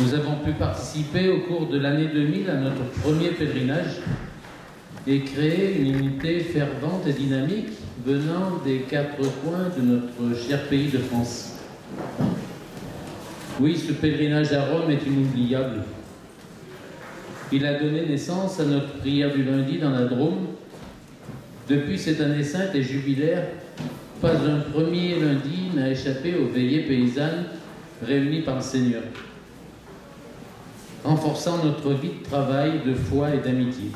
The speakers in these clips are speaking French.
Nous avons pu participer au cours de l'année 2000 à notre premier pèlerinage et créer une unité fervente et dynamique venant des quatre coins de notre cher pays de France. Oui, ce pèlerinage à Rome est inoubliable. Il a donné naissance à notre prière du lundi dans la Drôme. Depuis cette année sainte et jubilaire, pas un premier lundi n'a échappé aux veillées paysannes réunies par le Seigneur, renforçant notre vie de travail, de foi et d'amitié.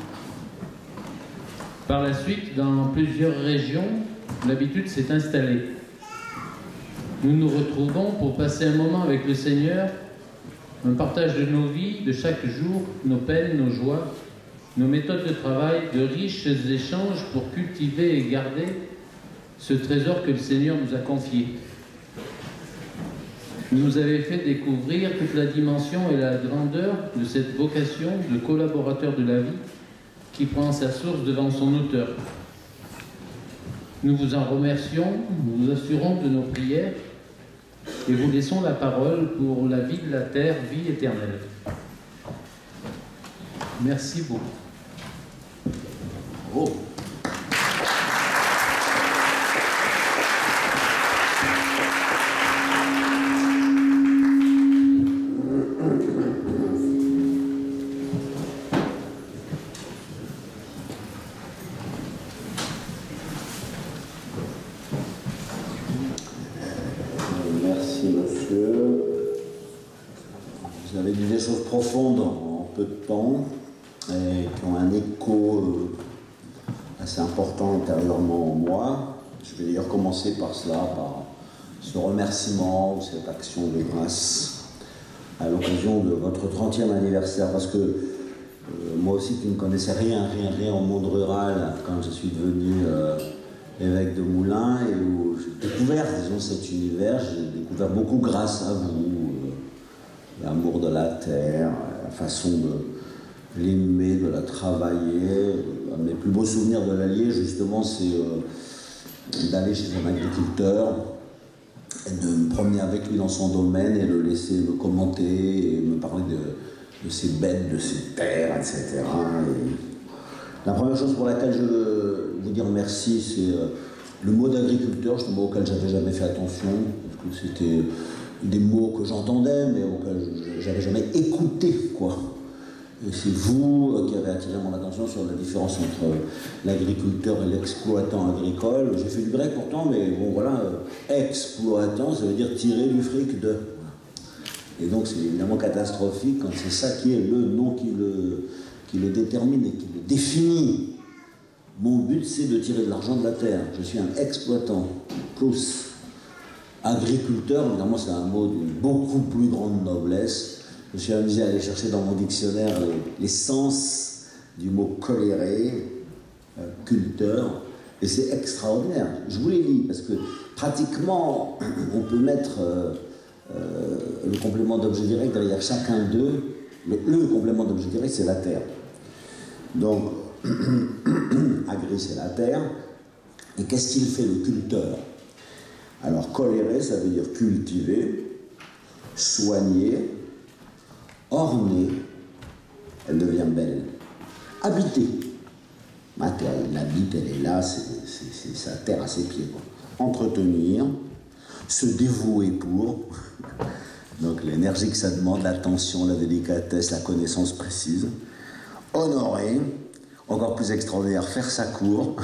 Par la suite, dans plusieurs régions, l'habitude s'est installée. Nous nous retrouvons pour passer un moment avec le Seigneur, un partage de nos vies, de chaque jour, nos peines, nos joies, nos méthodes de travail, de riches échanges pour cultiver et garder ce trésor que le Seigneur nous a confié. Vous nous avez fait découvrir toute la dimension et la grandeur de cette vocation de collaborateur de la vie qui prend sa source devant son auteur. Nous vous en remercions, nous vous assurons de nos prières et vous laissons la parole pour la vie de la terre, vie éternelle. Merci beaucoup. Oh. Merci, monsieur. Vous avez dit des choses profondes en peu de temps et qui ont un écho assez important intérieurement en moi. Je vais d'ailleurs commencer par cela, par ce remerciement, cette action de grâce à l'occasion de votre 30e anniversaire, parce que moi aussi qui ne connaissais rien au monde rural quand je suis devenu évêque de Moulins et où j'ai découvert, disons, cet univers, j'ai découvert beaucoup grâce à vous, l'amour de la terre, la façon de l'aimer, de la travailler. Un de mes plus beaux souvenirs de l'Allier, justement, c'est d'aller chez un agriculteur, et de me promener avec lui dans son domaine et le laisser me commenter et me parler de ses bêtes, de ses terres, etc. Et la première chose pour laquelle je veux vous dire merci, c'est le mot d'agriculteur, c'est un mot auquel j'avais jamais fait attention, parce que c'était des mots que j'entendais, mais auxquels j'avais jamais écouté, quoi. Et c'est vous qui avez attiré mon attention sur la différence entre l'agriculteur et l'exploitant agricole. J'ai fait du grec pourtant, mais bon voilà, exploitant, ça veut dire tirer du fric de. Et donc c'est évidemment catastrophique quand c'est ça qui est le nom qui le détermine et qui le définit. Mon but, c'est de tirer de l'argent de la terre. Je suis un exploitant, plus. Agriculteur, évidemment, c'est un mot d'une beaucoup plus grande noblesse. Je me suis amusé à aller chercher dans mon dictionnaire les sens du mot colérer, culteur, et c'est extraordinaire. Je vous les lis, parce que pratiquement, on peut mettre le complément d'objet direct derrière chacun d'eux. Le complément d'objet direct, c'est la terre. Donc, agri, c'est la terre. Et qu'est-ce qu'il fait, le culteur? Alors, colérer, ça veut dire cultiver, soigner, orner, elle devient belle. Habiter. Elle habite, elle est là, c'est sa terre à ses pieds, quoi. Entretenir, se dévouer pour, donc l'énergie que ça demande, l'attention, la délicatesse, la connaissance précise. Honorer, encore plus extraordinaire, faire sa cour.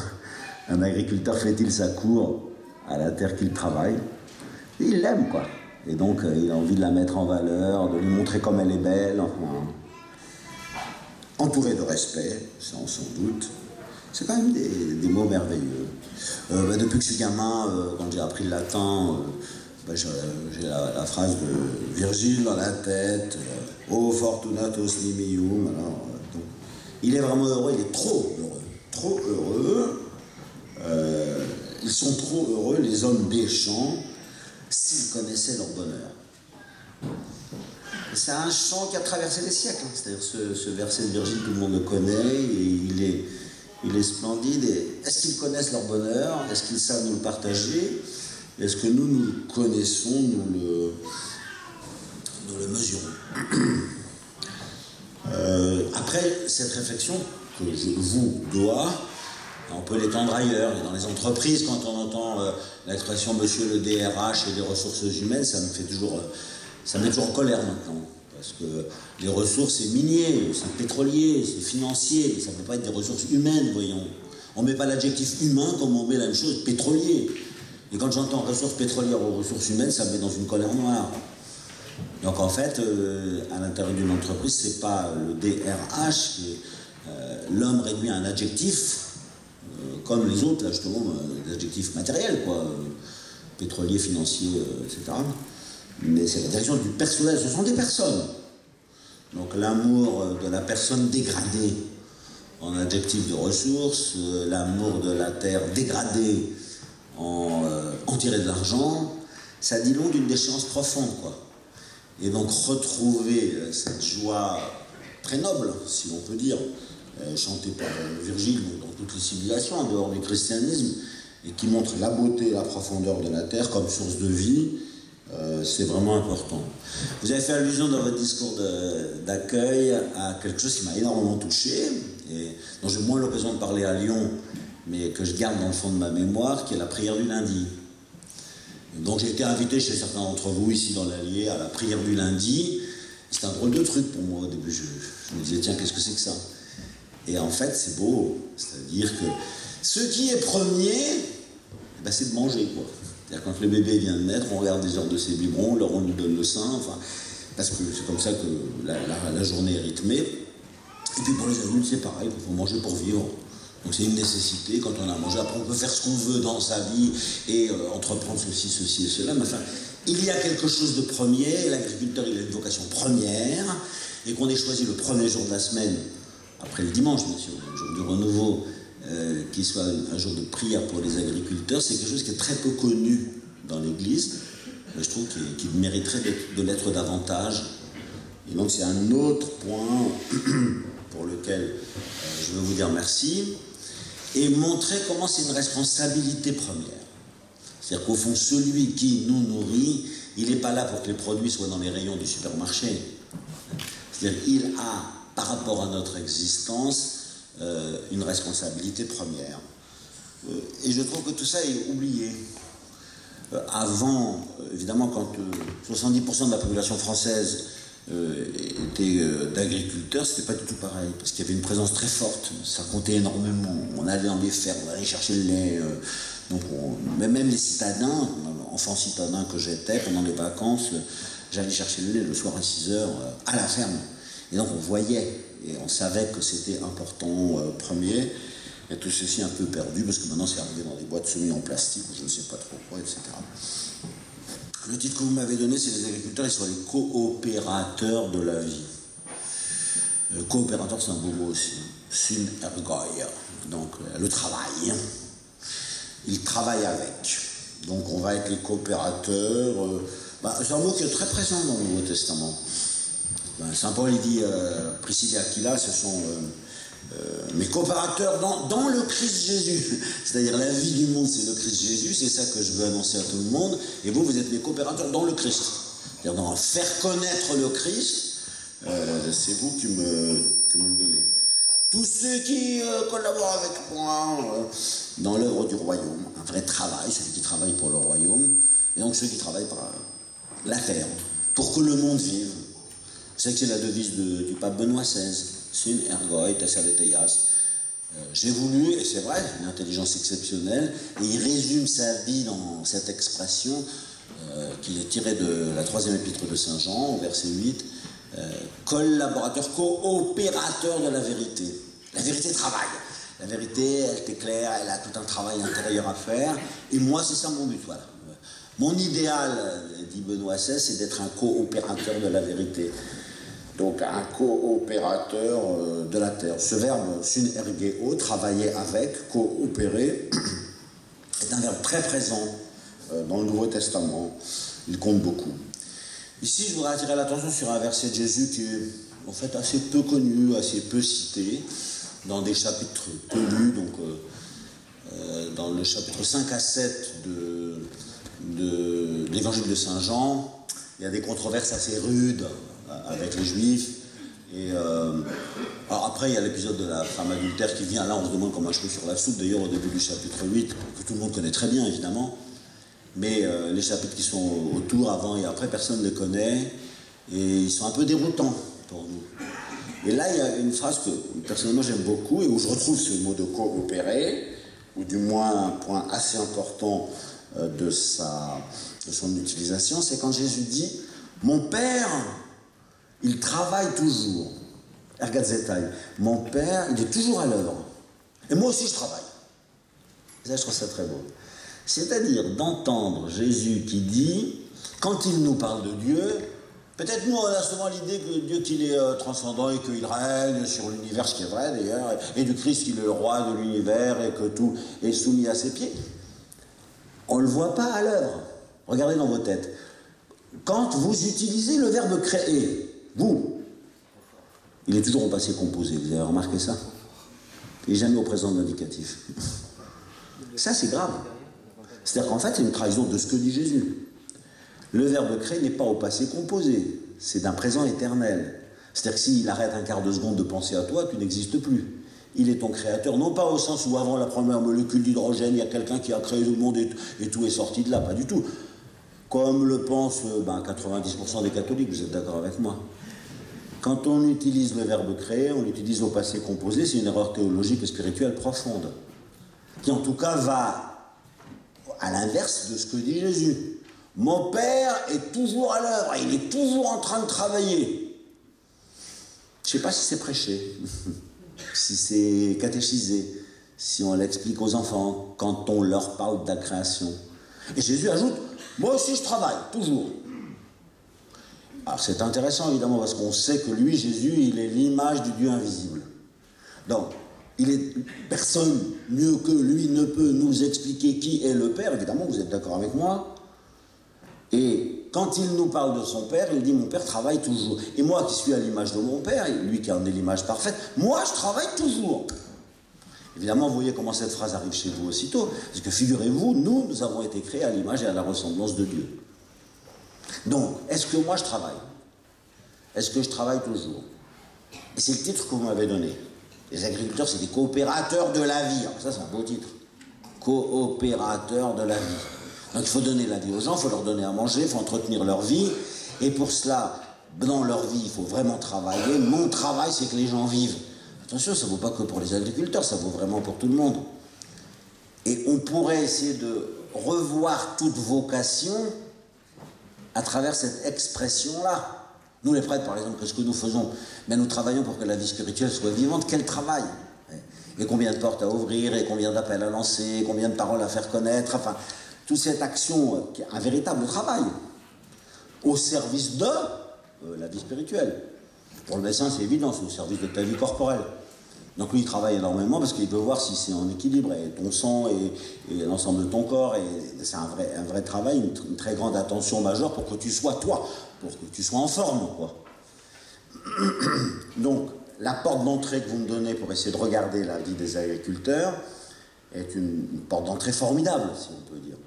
Un agriculteur fait-il sa cour à la terre qu'il travaille? Il l'aime, quoi. Et donc, il a envie de la mettre en valeur, de lui montrer comme elle est belle. Enfin, entouré de respect, ça on s'en doute. C'est quand même des mots merveilleux. Depuis que je suis gamin, quand j'ai appris le latin, j'ai la phrase de Virgile dans la tête. O fortunatos nimium. Alors, donc, il est vraiment heureux, il est trop heureux. Trop heureux. Ils sont trop heureux, les hommes des champs, s'ils connaissaient leur bonheur. C'est un chant qui a traversé les siècles. C'est-à-dire ce verset de Virgile, tout le monde le connaît, et il est splendide. Est-ce qu'ils connaissent leur bonheur? Est-ce qu'ils savent nous le partager? Est-ce que nous le connaissons, nous le mesurons? après, cette réflexion que je vous dois, on peut l'étendre ailleurs. Et dans les entreprises, quand on entend l'expression monsieur le DRH et les ressources humaines, ça me met toujours en colère maintenant. Parce que les ressources, c'est minier, c'est pétrolier, c'est financier, ça ne peut pas être des ressources humaines, voyons. On ne met pas l'adjectif humain comme on met la même chose, pétrolier. Et quand j'entends ressources pétrolières ou ressources humaines, ça me met dans une colère noire. Donc en fait, à l'intérieur d'une entreprise, c'est pas le DRH qui est l'homme réduit à un adjectif, comme les autres, là justement, des adjectifs matériels, quoi, pétrolier, financier, etc. Mais c'est la direction du personnel, ce sont des personnes. Donc l'amour de la personne dégradée en adjectif de ressources, l'amour de la terre dégradée en tirer de l'argent, ça dit long d'une déchéance profonde, quoi. Et donc retrouver cette joie très noble, si l'on peut dire, chantée par Virgile dans toutes les civilisations, en dehors du christianisme, et qui montre la beauté et la profondeur de la terre comme source de vie, c'est vraiment important. Vous avez fait allusion dans votre discours d'accueil à quelque chose qui m'a énormément touché, et dont j'ai moins l'occasion de parler à Lyon, mais que je garde dans le fond de ma mémoire, qui est la prière du lundi. Donc j'ai été invité chez certains d'entre vous ici dans l'Allier à la prière du lundi. C'était un drôle de truc pour moi au début. Je me disais, tiens, qu'est-ce que c'est que ça? Et en fait, c'est beau. C'est-à-dire que ce qui est premier, ben, c'est de manger, quoi. C'est-à-dire quand le bébé vient de naître, on regarde les heures de ses biberons, on nous donne le sein, enfin, parce que c'est comme ça que la journée est rythmée. Et puis pour les adultes, c'est pareil, il faut manger pour vivre. Donc c'est une nécessité, quand on a mangé, après on peut faire ce qu'on veut dans sa vie et entreprendre ceci et cela, mais enfin, il y a quelque chose de premier, l'agriculteur il a une vocation première, et qu'on ait choisi le premier jour de la semaine, après le dimanche bien sûr, le jour du renouveau, qui soit un jour de prière pour les agriculteurs, c'est quelque chose qui est très peu connu dans l'Église, mais je trouve qu'il mériterait de l'être davantage, et donc c'est un autre point pour lequel je veux vous dire merci, et montrer comment c'est une responsabilité première. C'est-à-dire qu'au fond, celui qui nous nourrit, il n'est pas là pour que les produits soient dans les rayons du supermarché. C'est-à-dire qu'il a, par rapport à notre existence, une responsabilité première. Et je trouve que tout ça est oublié. Avant, évidemment, quand 70% de la population française était d'agriculteurs, c'était pas du tout pareil, parce qu'il y avait une présence très forte, ça comptait énormément, on allait dans les fermes, on allait chercher le lait, donc même les citadins, enfant citadin que j'étais, pendant les vacances, j'allais chercher le lait le soir à 6h à la ferme, et donc on voyait, et on savait que c'était important premier, et tout ceci un peu perdu, parce que maintenant c'est arrivé dans des boîtes semi en plastique, je ne sais pas trop quoi, etc. Le titre que vous m'avez donné, c'est les agriculteurs, ils sont les coopérateurs de la vie. Coopérateur, c'est un beau mot aussi. Synergoi, donc le travail. Ils travaillent avec. Donc on va être les coopérateurs. C'est un mot qui est très présent dans le Nouveau Testament. Saint Paul, il dit, Priscille et Aquila, ce sont mes coopérateurs dans le Christ Jésus. C'est-à-dire la vie du monde, c'est le Christ Jésus, c'est ça que je veux annoncer à tout le monde. Et vous, vous êtes mes coopérateurs dans le Christ. C'est-à-dire dans faire connaître le Christ, c'est vous qui me le donnez. Tous ceux qui collaborent avec moi dans l'œuvre du royaume, un vrai travail, celui qui travaille pour le royaume, et donc ceux qui travaillent par la terre, pour que le monde vive. Vous savez que c'est la devise du pape Benoît XVI. Sin ergoi tesser teias. J'ai voulu, et c'est vrai, une intelligence exceptionnelle, et il résume sa vie dans cette expression qui est tirée de la 3e épître de Saint Jean, au verset 8, collaborateur, coopérateur de la vérité. La vérité travaille. La vérité, elle t'éclaire, elle a tout un travail intérieur à faire, et moi, c'est ça mon but, voilà. Mon idéal, dit Benoît XVI, c'est d'être un coopérateur de la vérité. Donc un coopérateur de la terre. Ce verbe synergeo, travailler avec, coopérer, est un verbe très présent dans le Nouveau Testament. Il compte beaucoup. Ici, je voudrais attirer l'attention sur un verset de Jésus qui est en fait assez peu connu, assez peu cité, dans des chapitres peu lus, donc dans le chapitre 5 à 7 de l'évangile de Saint Jean, il y a des controverses assez rudes avec les Juifs. Et Alors après, il y a l'épisode de la femme adultère qui vient, là on se demande comme un cheveu sur la soupe, d'ailleurs au début du chapitre 8, que tout le monde connaît très bien évidemment, mais les chapitres qui sont autour, avant et après, personne ne les connaît, et ils sont un peu déroutants pour nous. Et là, il y a une phrase que personnellement j'aime beaucoup, et où je retrouve ce mot de coopérer, ou du moins un point assez important de son utilisation, c'est quand Jésus dit « Mon Père, il travaille toujours ». Ergatzetai, mon Père, il est toujours à l'œuvre. Et moi aussi, je travaille. Et ça, je trouve ça très beau. C'est-à-dire d'entendre Jésus qui dit, quand il nous parle de Dieu, peut-être nous, on a souvent l'idée que Dieu, qu'il est transcendant et qu'il règne sur l'univers, ce qui est vrai d'ailleurs, et du Christ, qu'il est le roi de l'univers et que tout est soumis à ses pieds. On ne le voit pas à l'œuvre. Regardez dans vos têtes. Quand vous utilisez le verbe créer, vous, il est toujours au passé composé, vous avez remarqué ça? Il n'est jamais au présent de l'indicatif. Ça, c'est grave. C'est-à-dire qu'en fait, c'est une trahison de ce que dit Jésus. Le verbe créer n'est pas au passé composé, c'est d'un présent éternel. C'est-à-dire que s'il arrête un quart de seconde de penser à toi, tu n'existes plus. Il est ton créateur, non pas au sens où avant la première molécule d'hydrogène, il y a quelqu'un qui a créé le monde et tout est sorti de là, pas du tout. Comme le pensent 90% des catholiques, vous êtes d'accord avec moi? Quand on utilise le verbe créer, on l'utilise au passé composé, c'est une erreur théologique et spirituelle profonde, qui en tout cas va à l'inverse de ce que dit Jésus. Mon Père est toujours à l'œuvre, il est toujours en train de travailler. Je ne sais pas si c'est prêché, si c'est catéchisé, si on l'explique aux enfants, quand on leur parle de la création. Et Jésus ajoute, moi aussi je travaille, toujours. Alors c'est intéressant évidemment parce qu'on sait que lui, Jésus, il est l'image du Dieu invisible. Donc, personne mieux que lui ne peut nous expliquer qui est le Père, évidemment, vous êtes d'accord avec moi. Et quand il nous parle de son Père, il dit « Mon Père travaille toujours ». Et moi qui suis à l'image de mon Père, lui qui en est l'image parfaite, moi je travaille toujours. Évidemment, vous voyez comment cette phrase arrive chez vous aussitôt, parce que figurez-vous, nous avons été créés à l'image et à la ressemblance de Dieu. Donc, est-ce que moi je travaille? Est-ce que je travaille toujours? Et c'est le titre que vous m'avez donné. Les agriculteurs, c'est des coopérateurs de la vie. Alors ça, c'est un beau titre. Coopérateurs de la vie. Donc il faut donner la vie aux gens, il faut leur donner à manger, il faut entretenir leur vie. Et pour cela, dans leur vie, il faut vraiment travailler. Mon travail, c'est que les gens vivent. Attention, ça ne vaut pas que pour les agriculteurs, ça vaut vraiment pour tout le monde. Et on pourrait essayer de revoir toute vocation à travers cette expression-là. Nous les prêtres, par exemple, qu'est-ce que nous faisons? Mais nous travaillons pour que la vie spirituelle soit vivante. Quel travail! Et combien de portes à ouvrir, et combien d'appels à lancer, combien de paroles à faire connaître, enfin, toute cette action, qui est un véritable travail, au service de la vie spirituelle. Pour le médecin, c'est évident, c'est au service de ta vie corporelle. Donc lui, il travaille énormément parce qu'il veut voir si c'est en équilibre, et ton sang et l'ensemble de ton corps, et c'est un vrai travail, une très grande attention majeure pour que tu sois toi, pour que tu sois en forme, quoi. Donc, la porte d'entrée que vous me donnez pour essayer de regarder la vie des agriculteurs est une porte d'entrée formidable, si on peut dire.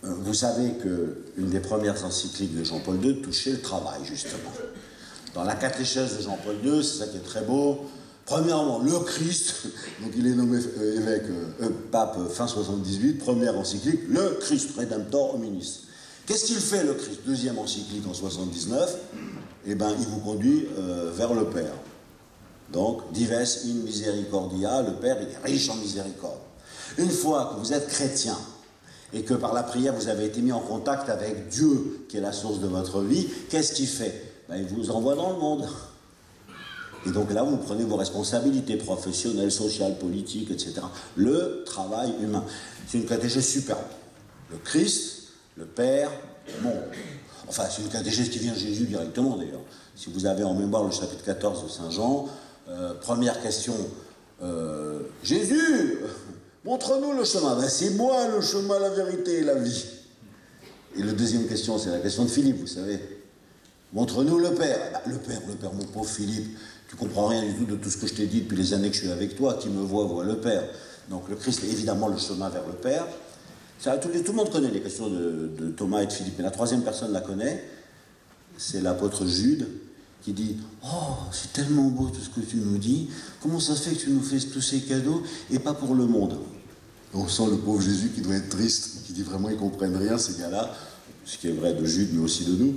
Vous savez qu'une des premières encycliques de Jean-Paul II touchait le travail, justement. Dans la catéchèse de Jean-Paul II, c'est ça qui est très beau. Premièrement, le Christ, donc il est nommé pape fin 78, première encyclique, le Christ, Redemptor hominis. Qu'est-ce qu'il fait, le Christ? Deuxième encyclique en 79, eh ben, il vous conduit vers le Père. Donc, dives in misericordia, le Père, il est riche en miséricorde. Une fois que vous êtes chrétien, et que par la prière, vous avez été mis en contact avec Dieu, qui est la source de votre vie, qu'est-ce qu'il fait? Ben, il vous envoie dans le monde. Et donc là, vous prenez vos responsabilités professionnelles, sociales, politiques, etc. Le travail humain. C'est une catéchèse superbe. Le Christ, le Père, le monde. Enfin, c'est une catéchèse qui vient de Jésus directement, d'ailleurs. Si vous avez en mémoire le chapitre 14 de Saint Jean, première question, Jésus, montre-nous le chemin. Ben, c'est moi le chemin, la vérité et la vie. Et la deuxième question, c'est la question de Philippe, vous savez. Montre-nous le Père. Ben, le Père, mon pauvre Philippe, tu comprends rien du tout de tout ce que je t'ai dit depuis les années que je suis avec toi. Qui me voit le Père. Donc le Christ est évidemment le chemin vers le Père. Ça, tout le monde connaît les questions de Thomas et de Philippe, mais la troisième personne la connaît, c'est l'apôtre Jude, qui dit « Oh, c'est tellement beau tout ce que tu nous dis, comment ça se fait que tu nous fais tous ces cadeaux et pas pour le monde ?» On sent le pauvre Jésus qui doit être triste, qui dit vraiment ils ne comprennent rien ces gars-là, ce qui est vrai de Jude mais aussi de nous.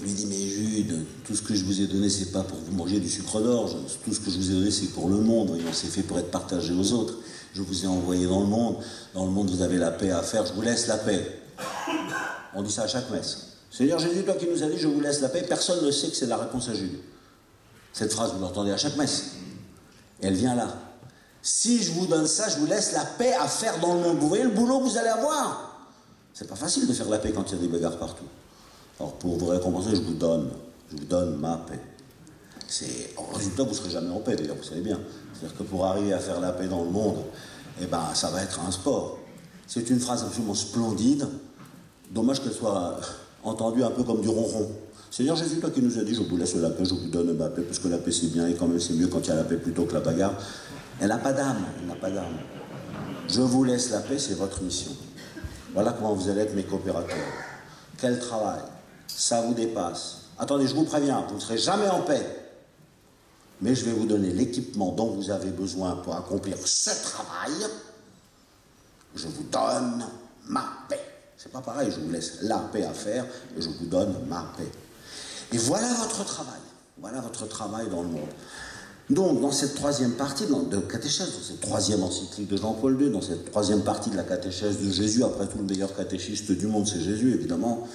Il lui dit « Mais Jude, tout ce que je vous ai donné, c'est pas pour vous manger du sucre d'orge, tout ce que je vous ai donné, c'est pour le monde, et on s'est fait pour être partagé aux autres. Je vous ai envoyé dans le monde vous avez la paix à faire, je vous laisse la paix. » On dit ça à chaque messe. Seigneur Jésus, toi qui nous as dit « Je vous laisse la paix », personne ne sait que c'est la réponse à Jude. Cette phrase, vous l'entendez à chaque messe. Et elle vient là. Si je vous donne ça, je vous laisse la paix à faire dans le monde. Vous voyez le boulot que vous allez avoir. C'est pas facile de faire la paix quand il y a des bagarres partout. Alors pour vous récompenser, je vous donne ma paix. En résultat, vous ne serez jamais en paix, d'ailleurs, vous savez bien. C'est-à-dire que pour arriver à faire la paix dans le monde, eh ben, ça va être un sport. C'est une phrase absolument splendide. Dommage qu'elle soit entendue un peu comme du ronron. Seigneur Jésus, toi qui nous as dit, je vous laisse la paix, je vous donne ma paix, parce que la paix c'est bien, et quand même c'est mieux quand il y a la paix plutôt que la bagarre. Elle n'a pas d'âme, elle n'a pas d'âme. Je vous laisse la paix, c'est votre mission. Voilà comment vous allez être mes coopérateurs. Quel travail, ça vous dépasse. Attendez, je vous préviens, vous ne serez jamais en paix. Mais je vais vous donner l'équipement dont vous avez besoin pour accomplir ce travail. Je vous donne ma paix. C'est pas pareil, je vous laisse la paix à faire et je vous donne ma paix. Et voilà votre travail. Voilà votre travail dans le monde. Donc, dans cette troisième partie de catéchèse, dans cette troisième encyclique de Jean-Paul II, dans cette troisième partie de la catéchèse de Jésus, après tout le meilleur catéchiste du monde, c'est Jésus, évidemment,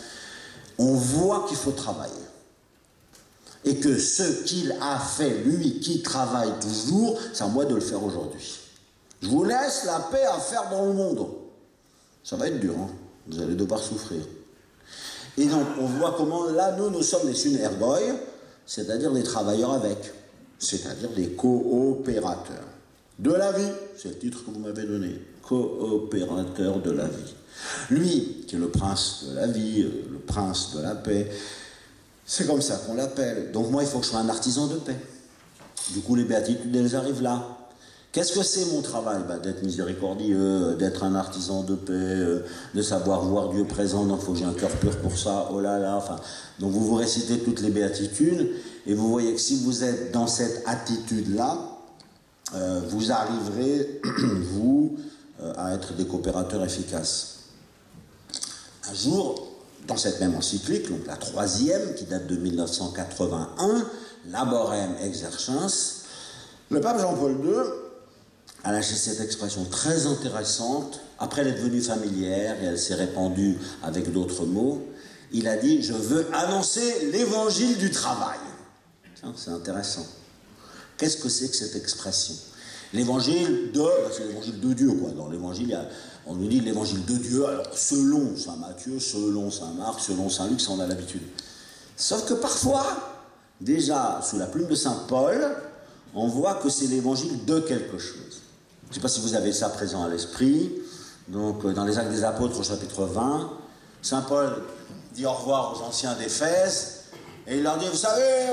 on voit qu'il faut travailler. Et que ce qu'il a fait, lui, qui travaille toujours, c'est à moi de le faire aujourd'hui. Je vous laisse la paix à faire dans le monde. Ça va être dur, hein. Vous allez devoir souffrir. Et donc, on voit comment, là, nous sommes des synergoi, c'est-à-dire des travailleurs avec, c'est-à-dire des coopérateurs. De la vie, c'est le titre que vous m'avez donné, coopérateur de la vie. Lui, qui est le prince de la vie, le prince de la paix, c'est comme ça qu'on l'appelle. Donc moi, il faut que je sois un artisan de paix. Du coup, les béatitudes, elles arrivent là. Qu'est-ce que c'est mon travail? D'être miséricordieux, d'être un artisan de paix, de savoir voir Dieu présent. Donc il faut que j'ai un cœur pur pour ça. Oh là là. Enfin, donc vous récitez toutes les béatitudes et vous voyez que si vous êtes dans cette attitude-là, vous arriverez, vous, à être des coopérateurs efficaces. Un jour, dans cette même encyclique, donc la troisième, qui date de 1981, Laborem Exercens, le pape Jean-Paul II a lâché cette expression très intéressante. Après, elle est devenue familière et elle s'est répandue avec d'autres mots. Il a dit « Je veux annoncer l'évangile du travail ». C'est intéressant. Qu'est-ce que c'est que cette expression? L'évangile de... c'est l'évangile de Dieu, quoi. Dans l'évangile, on nous dit l'évangile de Dieu, alors selon saint Matthieu, selon saint Marc, selon saint Luc, ça on a l'habitude. Sauf que parfois, déjà, sous la plume de saint Paul, on voit que c'est l'évangile de quelque chose. Je ne sais pas si vous avez ça présent à l'esprit. Donc, dans les Actes des Apôtres, au chapitre 20, saint Paul dit au revoir aux anciens d'Éphèse, et il leur dit, vous savez,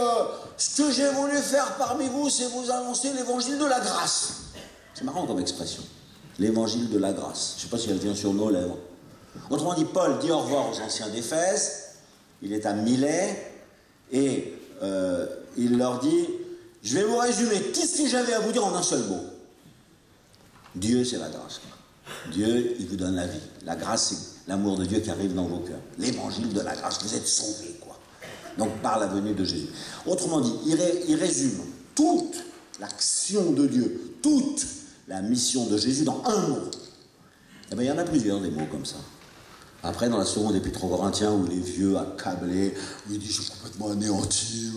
ce que j'ai voulu faire parmi vous, c'est vous annoncer l'évangile de la grâce. C'est marrant comme expression. L'évangile de la grâce. Je ne sais pas si elle vient sur nos lèvres. Autrement dit, Paul dit au revoir aux anciens d'Éphèse, il est à Milet, et il leur dit, je vais vous résumer tout ce que j'avais à vous dire en un seul mot. Dieu, c'est la grâce. Dieu, il vous donne la vie. La grâce, c'est l'amour de Dieu qui arrive dans vos cœurs. L'évangile de la grâce, vous êtes sauvés, quoi. Donc, par la venue de Jésus. Autrement dit, il résume toute l'action de Dieu, toute la mission de Jésus dans un mot. Eh bien, il y en a plusieurs des mots comme ça. Après, dans la seconde épître aux Corinthiens, où il est vieux, accablé, où il dit « je suis complètement anéanti »,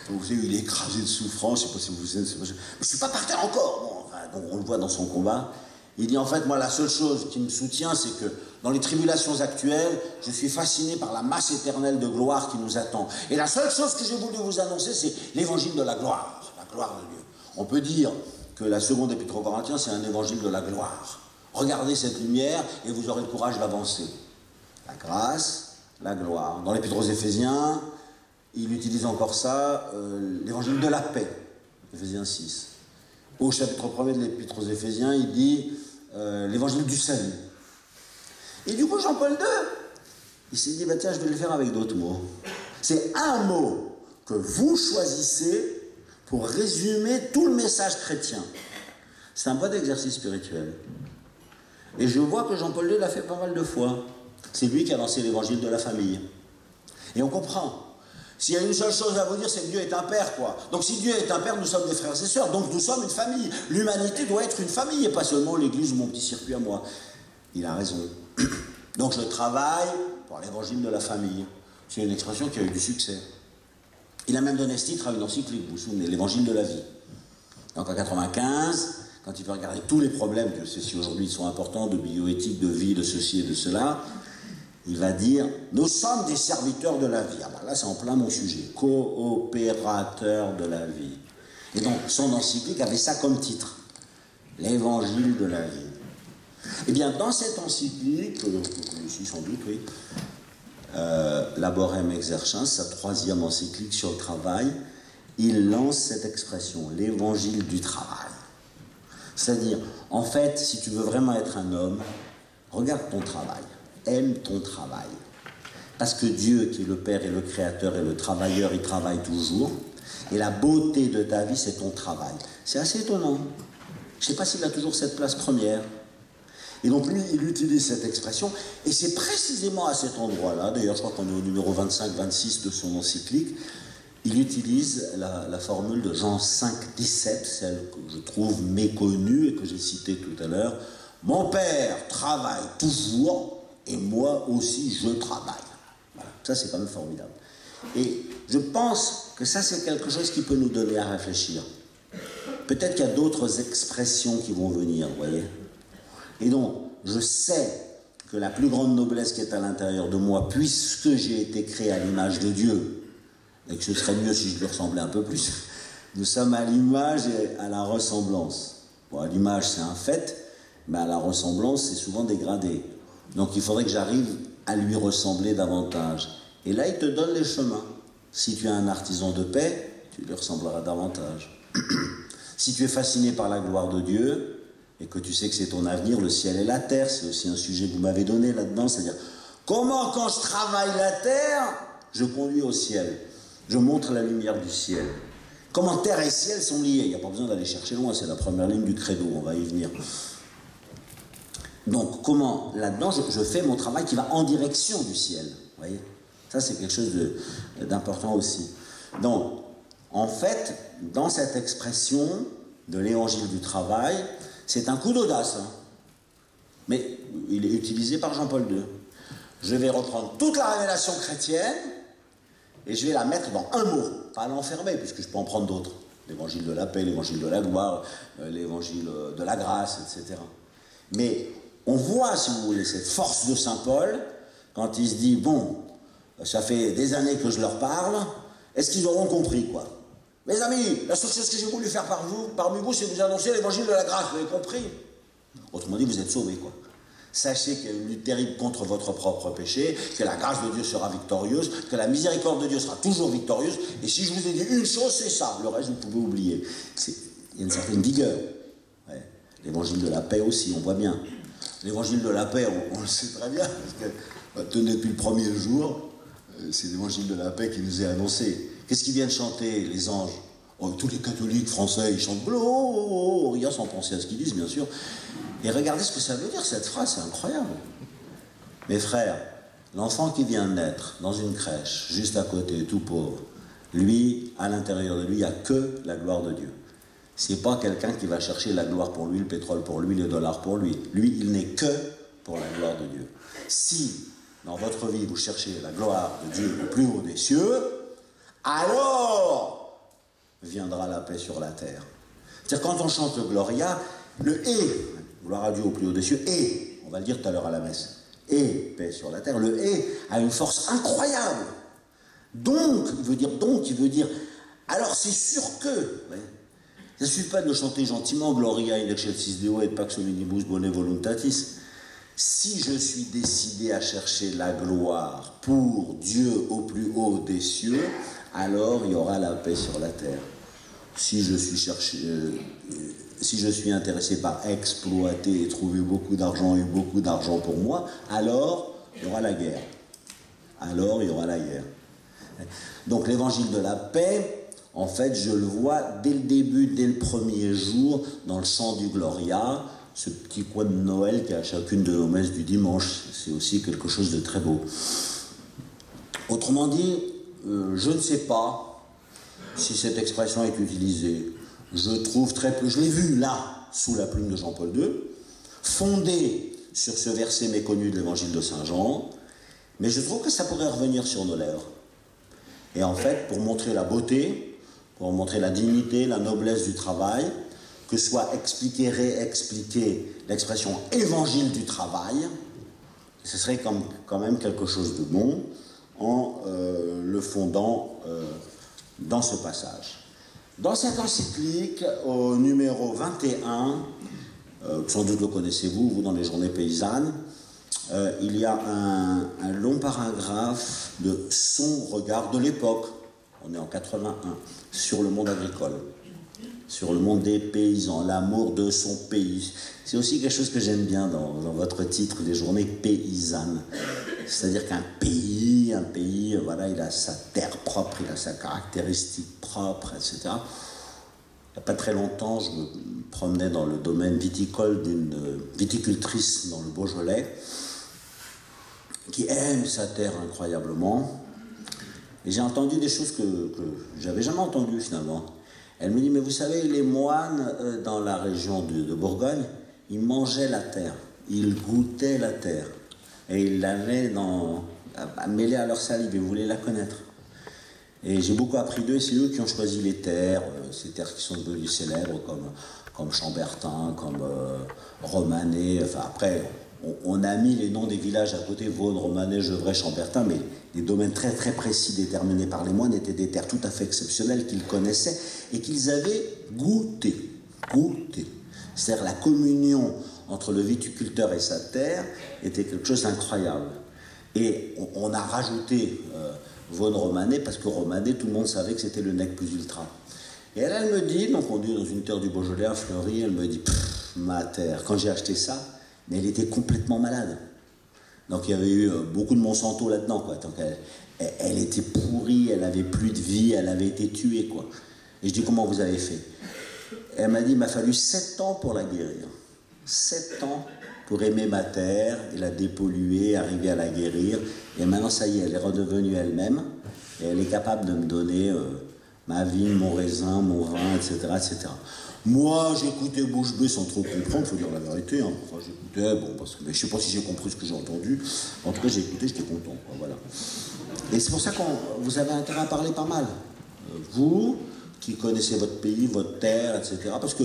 vous savez, il est écrasé de souffrance, je ne sais pas si vous êtes... je ne suis pas par terre encore. Bon, enfin, donc on le voit dans son combat. Il dit en fait, moi, la seule chose qui me soutient, c'est que dans les tribulations actuelles, je suis fasciné par la masse éternelle de gloire qui nous attend. Et la seule chose que j'ai voulu vous annoncer, c'est l'évangile de la gloire de Dieu. On peut dire que la seconde épître aux Corinthiens, c'est un évangile de la gloire. Regardez cette lumière et vous aurez le courage d'avancer. La grâce, la gloire. Dans l'épître aux Éphésiens, il utilise encore ça, l'évangile de la paix, Éphésiens 6. Au chapitre 1er de l'épître aux Éphésiens, il dit l'évangile du salut. Et du coup, Jean-Paul II, il s'est dit, bah tiens, je vais le faire avec d'autres mots. C'est un mot que vous choisissez pour résumer tout le message chrétien. C'est un bon exercice spirituel. Et je vois que Jean-Paul II l'a fait pas mal de fois. C'est lui qui a lancé l'évangile de la famille. Et on comprend. S'il y a une seule chose à vous dire, c'est que Dieu est un père, quoi. Donc si Dieu est un père, nous sommes des frères et sœurs. Donc nous sommes une famille. L'humanité doit être une famille et pas seulement l'église ou mon petit circuit à moi. Il a raison. Donc je travaille pour l'évangile de la famille. C'est une expression qui a eu du succès. Il a même donné ce titre à une encyclique, vous vous souvenez, l'évangile de la vie. Donc en 95, quand il veut regarder tous les problèmes, Dieu sait si aujourd'hui ils sont importants, de bioéthique, de vie, de ceci et de cela, il va dire, nous sommes des serviteurs de la vie. Ah ben là, c'est en plein mon sujet. Coopérateurs de la vie. Et donc, son encyclique avait ça comme titre. L'évangile de la vie. Eh bien, dans cette encyclique, ici sans doute, oui, Laborem Exercens, sa 3e encyclique sur le travail, il lance cette expression, l'évangile du travail. C'est-à-dire, en fait, si tu veux vraiment être un homme, regarde ton travail. Aime ton travail. Parce que Dieu, qui est le Père et le Créateur et le travailleur, il travaille toujours. Et la beauté de ta vie, c'est ton travail. C'est assez étonnant. Je ne sais pas s'il a toujours cette place première. Et donc lui, il utilise cette expression. Et c'est précisément à cet endroit-là, d'ailleurs je crois qu'on est au numéro 25-26 de son encyclique, il utilise la formule de Jean 5,17, celle que je trouve méconnue et que j'ai citée tout à l'heure. Mon Père travaille toujours. Et moi aussi, je travaille. Voilà. Ça, c'est quand même formidable. Et je pense que ça, c'est quelque chose qui peut nous donner à réfléchir. Peut-être qu'il y a d'autres expressions qui vont venir, vous voyez. Et donc, je sais que la plus grande noblesse qui est à l'intérieur de moi, puisque j'ai été créé à l'image de Dieu, et que ce serait mieux si je lui ressemblais un peu plus, nous sommes à l'image et à la ressemblance. Bon, à l'image, c'est un fait, mais à la ressemblance, c'est souvent dégradé. Donc il faudrait que j'arrive à lui ressembler davantage. Et là, il te donne les chemins. Si tu es un artisan de paix, tu lui ressembleras davantage. Si tu es fasciné par la gloire de Dieu, et que tu sais que c'est ton avenir, le ciel et la terre, c'est aussi un sujet que vous m'avez donné là-dedans, c'est-à-dire, comment quand je travaille la terre, je conduis au ciel. Je montre la lumière du ciel. Comment terre et ciel sont liés. Il n'y a pas besoin d'aller chercher loin, c'est la première ligne du credo, on va y venir. Donc, comment, là-dedans, je fais mon travail qui va en direction du ciel. Vous voyez ? Ça, c'est quelque chose d'important aussi. Donc, en fait, dans cette expression de l'évangile du travail, c'est un coup d'audace. Hein. Mais il est utilisé par Jean-Paul II. Je vais reprendre toute la révélation chrétienne et je vais la mettre dans un mot. Pas l'enfermer, puisque je peux en prendre d'autres. L'évangile de la paix, l'évangile de la gloire, l'évangile de la grâce, etc. Mais on voit, si vous voulez, cette force de Saint Paul, quand il se dit, bon, ça fait des années que je leur parle, est-ce qu'ils auront compris, quoi? Mes amis, la seule chose que j'ai voulu faire parmi vous, c'est vous annoncer l'évangile de la grâce, vous avez compris? Autrement dit, vous êtes sauvés, quoi. Sachez qu'il y a une lutte terrible contre votre propre péché, que la grâce de Dieu sera victorieuse, que la miséricorde de Dieu sera toujours victorieuse, et si je vous ai dit une chose, c'est ça, le reste, vous pouvez oublier. Il y a une certaine vigueur. Ouais. L'évangile de la paix aussi, on voit bien. L'évangile de la paix, on le sait très bien, parce que depuis le premier jour, c'est l'évangile de la paix qui nous est annoncé. Qu'est-ce qu'ils viennent chanter, les anges? Tous les catholiques français, ils chantent Gloria sans penser à ce qu'ils disent, bien sûr. Et regardez ce que ça veut dire, cette phrase, c'est incroyable. Mes frères, l'enfant qui vient de naître dans une crèche, juste à côté, tout pauvre, lui, à l'intérieur de lui, il n'y a que la gloire de Dieu. C'est pas quelqu'un qui va chercher la gloire pour lui, le pétrole pour lui, les dollars pour lui. Lui, il n'est que pour la gloire de Dieu. Si, dans votre vie, vous cherchez la gloire de Dieu au plus haut des cieux, alors viendra la paix sur la terre. C'est-à-dire, quand on chante le Gloria, le « et », gloire à Dieu au plus haut des cieux, « et », on va le dire tout à l'heure à la messe, « et paix sur la terre », le « et » a une force incroyable. Donc, il veut dire, alors c'est sûr que... Ouais, ça ne suffit pas de chanter gentiment Gloria in excelsis Deo et pax hominibus bone voluntatis. Si je suis décidé à chercher la gloire pour Dieu au plus haut des cieux, alors il y aura la paix sur la terre. Si je suis intéressé par exploiter et trouver beaucoup d'argent et beaucoup d'argent pour moi, alors il y aura la guerre. Alors il y aura la guerre. Donc l'évangile de la paix, en fait, je le vois dès le début, dès le premier jour, dans le chant du Gloria, ce petit coin de Noël qui est à chacune de nos messes du dimanche. C'est aussi quelque chose de très beau. Autrement dit, je ne sais pas si cette expression est utilisée. Je trouve très peu, je l'ai vu là, sous la plume de Jean-Paul II, fondée sur ce verset méconnu de l'évangile de Saint Jean, mais je trouve que ça pourrait revenir sur nos lèvres. Et en fait, pour montrer la beauté, pour montrer la dignité, la noblesse du travail, que soit expliqué, réexpliqué l'expression évangile du travail, ce serait quand même quelque chose de bon en le fondant dans ce passage. Dans cette encyclique, au numéro 21, sans doute le connaissez-vous, vous dans les journées paysannes, il y a un long paragraphe de son regard de l'époque, on est en 81, sur le monde agricole, sur le monde des paysans, l'amour de son pays. C'est aussi quelque chose que j'aime bien dans votre titre, des journées paysannes. C'est-à-dire qu'un pays, voilà, il a sa terre propre, il a sa caractéristique propre, etc. Il n'y a pas très longtemps, je me promenais dans le domaine viticole d'une viticultrice dans le Beaujolais, qui aime sa terre incroyablement. Et j'ai entendu des choses que j'avais jamais entendues finalement. Elle me dit, mais vous savez, les moines dans la région de Bourgogne, ils mangeaient la terre, ils goûtaient la terre. Et ils l'avaient mêlée à leur salive, ils voulaient la connaître. Et j'ai beaucoup appris d'eux, c'est eux qui ont choisi les terres, ces terres qui sont devenues célèbres, comme Chambertin, comme Romanée. Enfin, après, on a mis les noms des villages à côté, Vaudre, Romanée, Gevrey, Chambertin, mais les domaines très très précis déterminés par les moines étaient des terres tout à fait exceptionnelles qu'ils connaissaient et qu'ils avaient goûté. C'est-à-dire la communion entre le viticulteur et sa terre était quelque chose d'incroyable. Et on a rajouté Vaudre Romanée parce que Romanée, tout le monde savait que c'était le nec plus ultra. Et elle me dit, donc on est dans une terre du Beaujolais à Fleury, elle me dit, ma terre, quand j'ai acheté ça, mais elle était complètement malade. Donc il y avait eu beaucoup de Monsanto là-dedans, quoi. Donc elle était pourrie, elle avait plus de vie, elle avait été tuée, quoi. Et je dis, comment vous avez fait? Elle m'a dit, il m'a fallu 7 ans pour la guérir. 7 ans pour aimer ma terre et la dépolluer, arriver à la guérir. Et maintenant, ça y est, elle est redevenue elle-même. Et elle est capable de me donner ma vigne, mon raisin, mon vin, etc., etc. Moi, j'écoutais bouche bée sans trop comprendre, il faut dire la vérité. Hein. Enfin, j'écoutais, bon, mais je ne sais pas si j'ai compris ce que j'ai entendu. En tout cas, j'ai écouté, j'étais content. Quoi, voilà. Et c'est pour ça que vous avez intérêt à parler pas mal. Vous, qui connaissez votre pays, votre terre, etc. Parce que,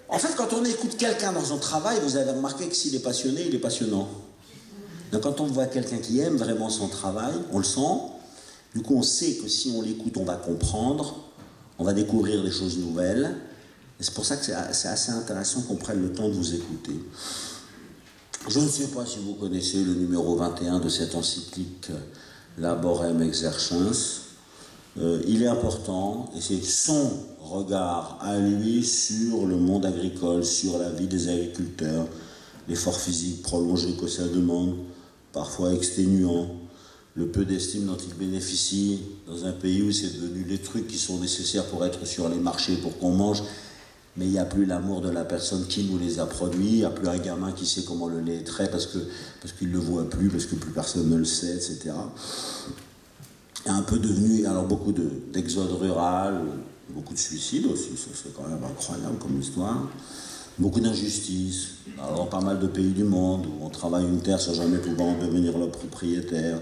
en fait, quand on écoute quelqu'un dans son travail, vous avez remarqué que s'il est passionné, il est passionnant. Donc, quand on voit quelqu'un qui aime vraiment son travail, on le sent. Du coup, on sait que si on l'écoute, on va comprendre, on va découvrir des choses nouvelles. Et c'est pour ça que c'est assez intéressant qu'on prenne le temps de vous écouter. Je ne sais pas si vous connaissez le numéro 21 de cette encyclique Laborem Exercens. Il est important, et c'est son regard à lui sur le monde agricole, sur la vie des agriculteurs, l'effort physique prolongé que ça demande, parfois exténuant, le peu d'estime dont il bénéficie dans un pays où c'est devenu les trucs qui sont nécessaires pour être sur les marchés, pour qu'on mange, mais il n'y a plus l'amour de la personne qui nous les a produits, il n'y a plus un gamin qui sait comment le lait est trait parce qu'il ne le voit plus, parce que plus personne ne le sait, etc. Il y a un peu devenu, alors beaucoup d'exode rural, beaucoup de suicides aussi, c'est quand même incroyable comme histoire. Beaucoup d'injustices, dans pas mal de pays du monde, où on travaille une terre sans jamais pouvoir en devenir le propriétaire,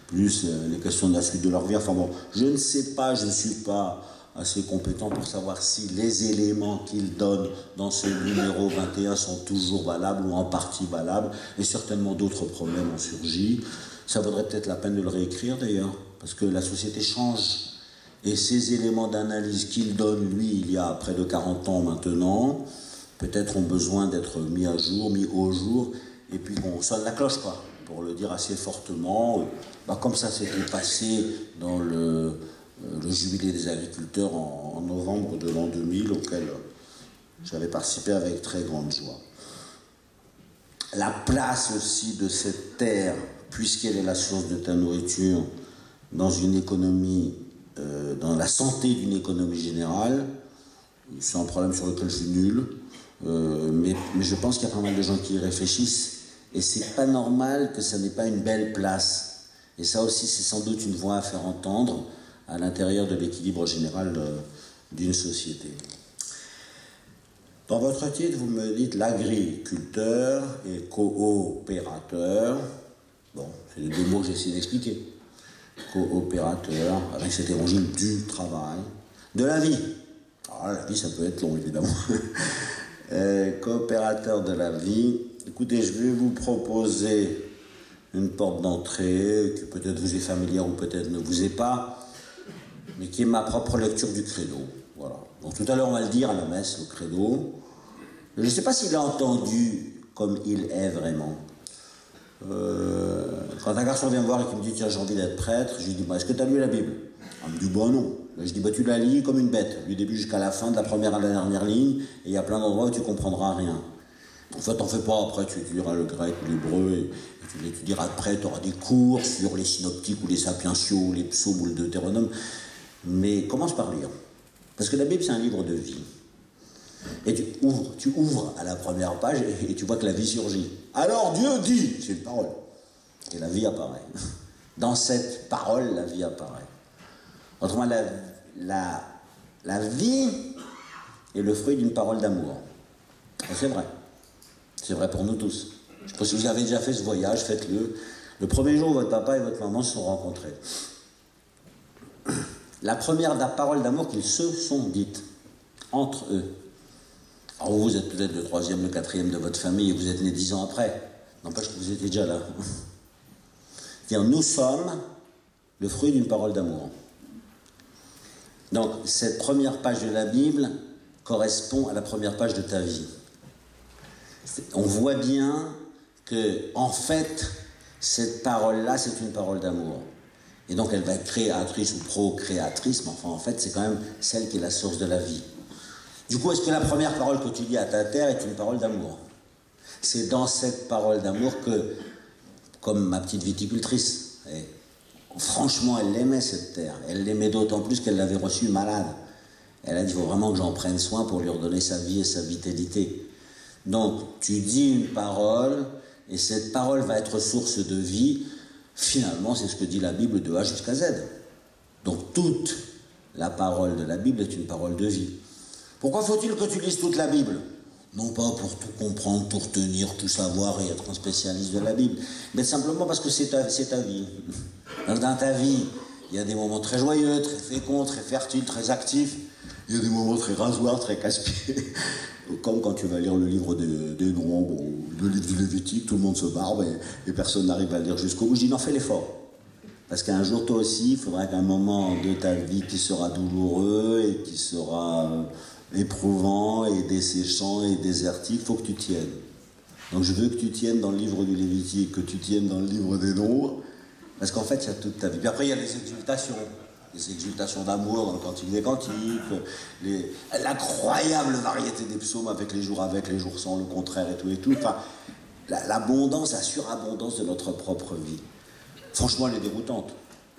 plus les questions de la suite de leur vie. Enfin bon, je ne sais pas, je ne suis pas assez compétent pour savoir si les éléments qu'il donne dans ce numéro 21 sont toujours valables ou en partie valables, et certainement d'autres problèmes ont surgi. Ça vaudrait peut-être la peine de le réécrire d'ailleurs, parce que la société change, et ces éléments d'analyse qu'il donne, lui, il y a près de 40 ans maintenant, peut-être ont besoin d'être mis à jour, mis au jour, et puis qu'on sonne la cloche, quoi, pour le dire assez fortement. Comme ça s'était passé dans le jubilé des agriculteurs en novembre de l'an 2000, auquel j'avais participé avec très grande joie. La place aussi de cette terre, puisqu'elle est la source de ta nourriture, dans une économie, dans la santé d'une économie générale. C'est un problème sur lequel je suis nul, mais je pense qu'il y a pas mal de gens qui y réfléchissent, et c'est pas normal que ça n'ait pas une belle place. Et ça aussi, c'est sans doute une voix à faire entendre à l'intérieur de l'équilibre général d'une société. Dans votre titre, vous me dites l'agriculteur et coopérateur. Bon, c'est les deux mots que j'essaie d'expliquer. Coopérateur, avec cet évangile du travail, de la vie. Alors la vie, ça peut être long, évidemment. Coopérateur de la vie. Écoutez, je vais vous proposer une porte d'entrée qui peut-être vous est familière ou peut-être ne vous est pas, mais qui est ma propre lecture du credo. Voilà. Donc tout à l'heure, on va le dire à la messe, le credo. Je ne sais pas s'il a entendu comme il est vraiment. Quand un garçon vient me voir et qu'il me dit « Tiens, j'ai envie d'être prêtre », je lui dis bah, « Est-ce que tu as lu la Bible ?» Il me dit « Bah non ». Je dis bah, « Tu la lis comme une bête, du début jusqu'à la fin, de la première à la dernière ligne, et il y a plein d'endroits où tu ne comprendras rien. En fait, t'en fais pas, après tu étudieras le grec ou l'hébreu, et tu l'étudieras après, tu auras des cours sur les synoptiques ou les sapientiaux, ou les psaumes ou le Deutéronome, mais commence par lire. Parce que la Bible, c'est un livre de vie. Et tu ouvres à la première page et tu vois que la vie surgit. Alors Dieu dit, c'est une parole. Et la vie apparaît. Dans cette parole, la vie apparaît. Autrement, la vie est le fruit d'une parole d'amour. Et c'est vrai. C'est vrai pour nous tous. Je pense que si vous avez déjà fait ce voyage, faites-le. Le premier jour où votre papa et votre maman se sont rencontrés. La première parole d'amour qu'ils se sont dites entre eux. Alors vous êtes peut-être le troisième, le quatrième de votre famille et vous êtes né 10 ans après. N'empêche que vous étiez déjà là. C'est-à-dire, nous sommes le fruit d'une parole d'amour. Donc, cette première page de la Bible correspond à la première page de ta vie. On voit bien que, en fait, cette parole-là, c'est une parole d'amour. Et donc, elle va être créatrice ou procréatrice, mais enfin, en fait, c'est quand même celle qui est la source de la vie. Du coup, est-ce que la première parole que tu dis à ta terre est une parole d'amour? C'est dans cette parole d'amour que, comme ma petite viticultrice, franchement, elle l'aimait cette terre. Elle l'aimait d'autant plus qu'elle l'avait reçue malade. Elle a dit, il faut vraiment que j'en prenne soin pour lui redonner sa vie et sa vitalité. Donc, tu dis une parole, et cette parole va être source de vie. Finalement, c'est ce que dit la Bible de A jusqu'à Z. Donc, toute la parole de la Bible est une parole de vie. Pourquoi faut-il que tu lises toute la Bible? Non pas pour tout comprendre, tout retenir, tout savoir et être un spécialiste de la Bible, mais simplement parce que c'est ta vie. Dans ta vie, il y a des moments très joyeux, très féconds, très fertiles, très actifs. Il y a des moments très rasoirs, très casse-pieds. Comme quand tu vas lire le livre des Nombres ou le livre du Lévitique, tout le monde se barbe et personne n'arrive à le lire jusqu'au bout. Je dis non, fais l'effort. Parce qu'un jour, toi aussi, il faudra qu'un moment de ta vie qui sera douloureux et qui sera éprouvant et desséchant et désertique, il faut que tu tiennes. Donc je veux que tu tiennes dans le livre du Lévitique, que tu tiennes dans le livre des Nombres, parce qu'en fait, il y a toute ta vie. Puis après, il y a les exultations d'amour dans le Cantique des Cantiques, l'incroyable variété des psaumes avec, les jours sans, le contraire et tout. Enfin, l'abondance, la surabondance de notre propre vie. Franchement, elle est déroutante.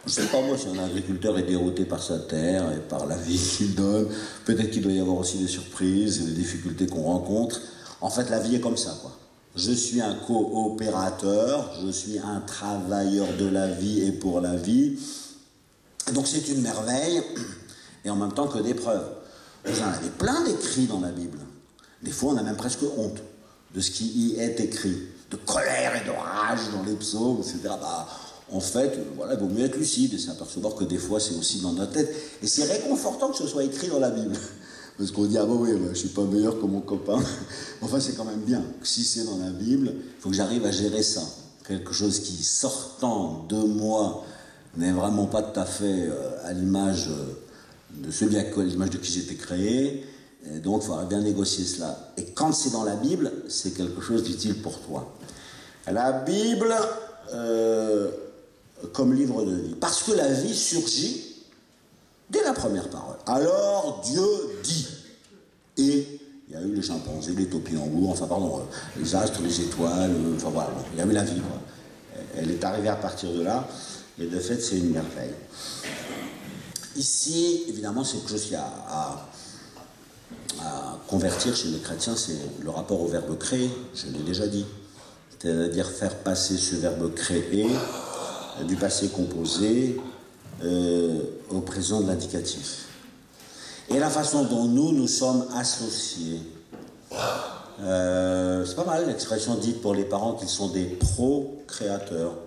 Je ne sais pas moi si un agriculteur est dérouté par sa terre et par la vie qu'il donne. Peut-être qu'il doit y avoir aussi des surprises et des difficultés qu'on rencontre. En fait, la vie est comme ça, quoi. Je suis un coopérateur, je suis un travailleur de la vie et pour la vie. Donc c'est une merveille, et en même temps que d'épreuves. Vous en avez plein d'écrits dans la Bible. Des fois, on a même presque honte de ce qui y est écrit. De colère et de rage dans les psaumes, etc. En fait, voilà, il vaut mieux être lucide et s'apercevoir que des fois, c'est aussi dans notre tête. Et c'est réconfortant que ce soit écrit dans la Bible. Parce qu'on dit, ah bon, oui, je ne suis pas meilleur que mon copain. Enfin, c'est quand même bien. Si c'est dans la Bible, il faut que j'arrive à gérer ça. Quelque chose qui, sortant de moi, n'est vraiment pas tout à fait à l'image de celui à l'image de qui j'ai été créé. Et donc, il faudra bien négocier cela. Et quand c'est dans la Bible, c'est quelque chose d'utile pour toi. La Bible, comme livre de vie. Parce que la vie surgit dès la première parole. Alors, Dieu dit. Et il y a eu les chimpanzés, les topinambours, les astres, les étoiles, enfin voilà, il y a eu la vie, quoi. Elle est arrivée à partir de là. Et de fait, c'est une merveille. Ici, évidemment, c'est quelque chose qu'il y a à convertir chez les chrétiens, c'est le rapport au verbe créer, je l'ai déjà dit. C'est-à-dire faire passer ce verbe créer du passé composé au présent de l'indicatif. Et la façon dont nous sommes associés. C'est pas mal l'expression dite pour les parents qu'ils sont des procréateurs.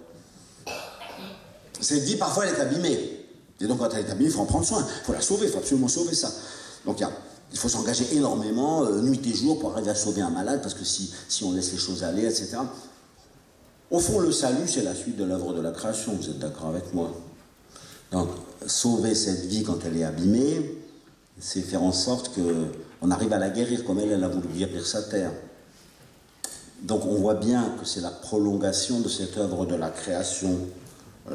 C'est dit parfois elle est abîmée. Et donc quand elle est abîmée, il faut en prendre soin. Il faut la sauver, il faut absolument sauver ça. Donc il faut s'engager énormément, nuit et jour, pour arriver à sauver un malade, parce que si on laisse les choses aller, etc. Au fond, le salut, c'est la suite de l'œuvre de la création, vous êtes d'accord avec moi? Donc, sauver cette vie quand elle est abîmée, c'est faire en sorte qu'on arrive à la guérir, comme elle a voulu guérir sa terre. Donc, on voit bien que c'est la prolongation de cette œuvre de la création.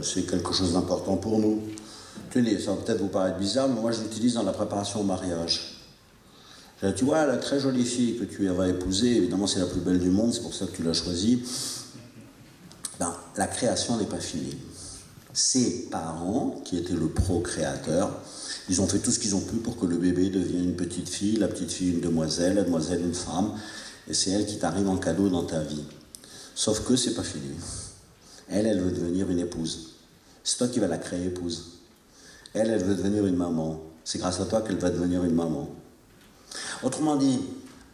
C'est quelque chose d'important pour nous. Tenez, ça va peut-être vous paraître bizarre, mais moi, je l'utilise dans la préparation au mariage. Tu vois, la très jolie fille que tu vas épouser, évidemment, c'est la plus belle du monde, c'est pour ça que tu l'as choisie. La création n'est pas finie. Ses parents, qui étaient le procréateur, ils ont fait tout ce qu'ils ont pu pour que le bébé devienne une petite fille, la petite fille une demoiselle, la demoiselle une femme, et c'est elle qui t'arrive en cadeau dans ta vie. Sauf que c'est pas fini. Elle veut devenir une épouse. C'est toi qui vas la créer épouse. Elle veut devenir une maman. C'est grâce à toi qu'elle va devenir une maman. Autrement dit,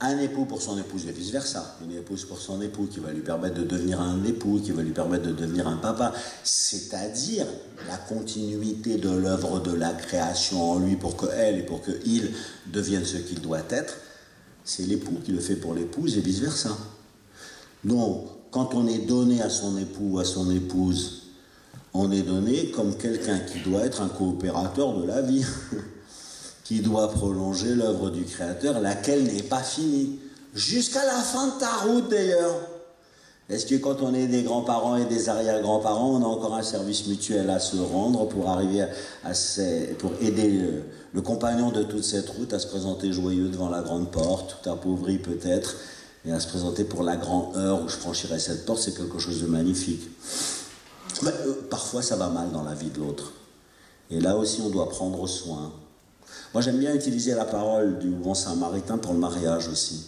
un époux pour son épouse et vice-versa. Une épouse pour son époux qui va lui permettre de devenir un époux, qui va lui permettre de devenir un papa. C'est-à-dire la continuité de l'œuvre de la création en lui pour qu'elle et pour qu'il devienne ce qu'il doit être. C'est l'époux qui le fait pour l'épouse et vice-versa. Donc, quand on est donné à son époux ou à son épouse, on est donné comme quelqu'un qui doit être un coopérateur de la vie. Qui doit prolonger l'œuvre du Créateur, laquelle n'est pas finie. Jusqu'à la fin de ta route, d'ailleurs. Est-ce que quand on est des grands-parents et des arrière-grands-parents, on a encore un service mutuel à se rendre pour arriver pour aider le compagnon de toute cette route à se présenter joyeux devant la grande porte, tout appauvri peut-être, et à se présenter pour la grande heure où je franchirai cette porte, c'est quelque chose de magnifique. Mais parfois, ça va mal dans la vie de l'autre. Et là aussi, on doit prendre soin. Moi, j'aime bien utiliser la parole du bon samaritain pour le mariage aussi.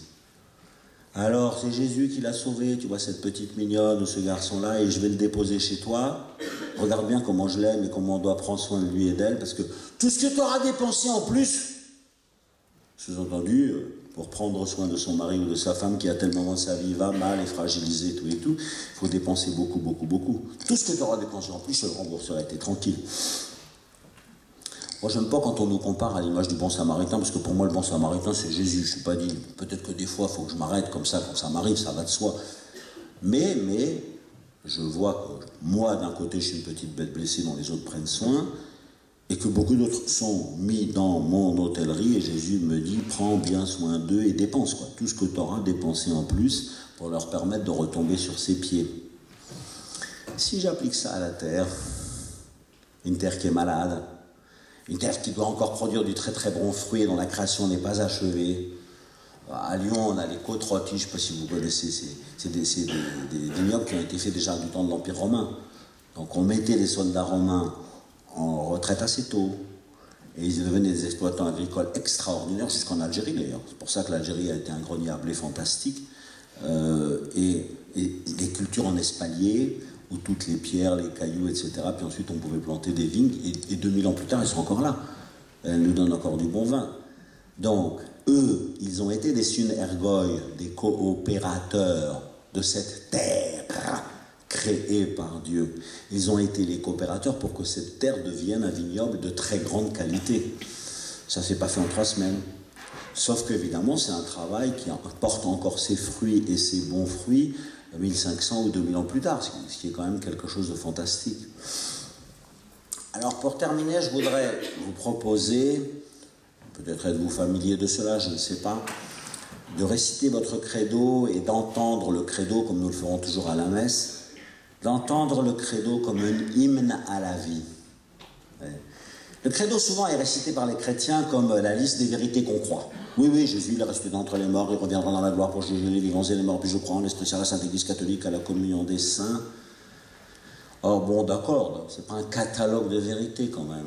Alors, c'est Jésus qui l'a sauvé, tu vois, cette petite mignonne ou ce garçon-là, et je vais le déposer chez toi. Regarde bien comment je l'aime et comment on doit prendre soin de lui et d'elle, parce que tout ce que tu auras dépensé en plus, sous-entendu, pour prendre soin de son mari ou de sa femme qui à tel moment de sa vie va mal et fragilisé, tout et tout, il faut dépenser beaucoup, beaucoup, beaucoup. Tout ce que tu auras dépensé en plus, je le rembourserai, t'es tranquille. Moi, j'aime pas quand on nous compare à l'image du bon samaritain, parce que pour moi, le bon samaritain, c'est Jésus. Je suis pas dit, peut-être que des fois, il faut que je m'arrête comme ça, quand ça m'arrive, ça va de soi. Mais, je vois que moi, d'un côté, je suis une petite bête blessée dont les autres prennent soin, et que beaucoup d'autres sont mis dans mon hôtellerie, et Jésus me dit, prends bien soin d'eux et dépense, quoi. Tout ce que tu auras dépensé en plus pour leur permettre de retomber sur ses pieds. Si j'applique ça à la terre, une terre qui est malade, une terre qui doit encore produire du très très bon fruit et dont la création n'est pas achevée. À Lyon, on a les côtes rôties, je ne sais pas si vous connaissez, c'est des vignobles qui ont été faits déjà du temps de l'Empire romain. Donc on mettait les soldats romains en retraite assez tôt, et ils devenaient des exploitants agricoles extraordinaires, c'est ce qu'en Algérie d'ailleurs. C'est pour ça que l'Algérie a été un grenier à blé fantastique. Et les cultures en espalier, où toutes les pierres, les cailloux, etc. Puis ensuite, on pouvait planter des vignes, et 2000 ans plus tard, elles sont encore là. Elles nous donnent encore du bon vin. Donc, eux, ils ont été des synergoi, des coopérateurs de cette terre créée par Dieu. Ils ont été les coopérateurs pour que cette terre devienne un vignoble de très grande qualité. Ça ne s'est pas fait en 3 semaines. Sauf qu'évidemment, c'est un travail qui porte encore ses fruits et ses bons fruits 1500 ou 2000 ans plus tard, ce qui est quand même quelque chose de fantastique. Alors pour terminer, je voudrais vous proposer, peut-être êtes-vous familier de cela, je ne sais pas, de réciter votre credo et d'entendre le credo comme nous le ferons toujours à la messe, d'entendre le credo comme un hymne à la vie. Le credo souvent est récité par les chrétiens comme la liste des vérités qu'on croit. Oui, Jésus, il est resté d'entre les morts, il reviendra dans la gloire pour juger les vivants et les morts, puis je crois en l'Esprit Saint, la Sainte Église catholique, à la communion des saints. Oh bon, d'accord, c'est pas un catalogue de vérité quand même.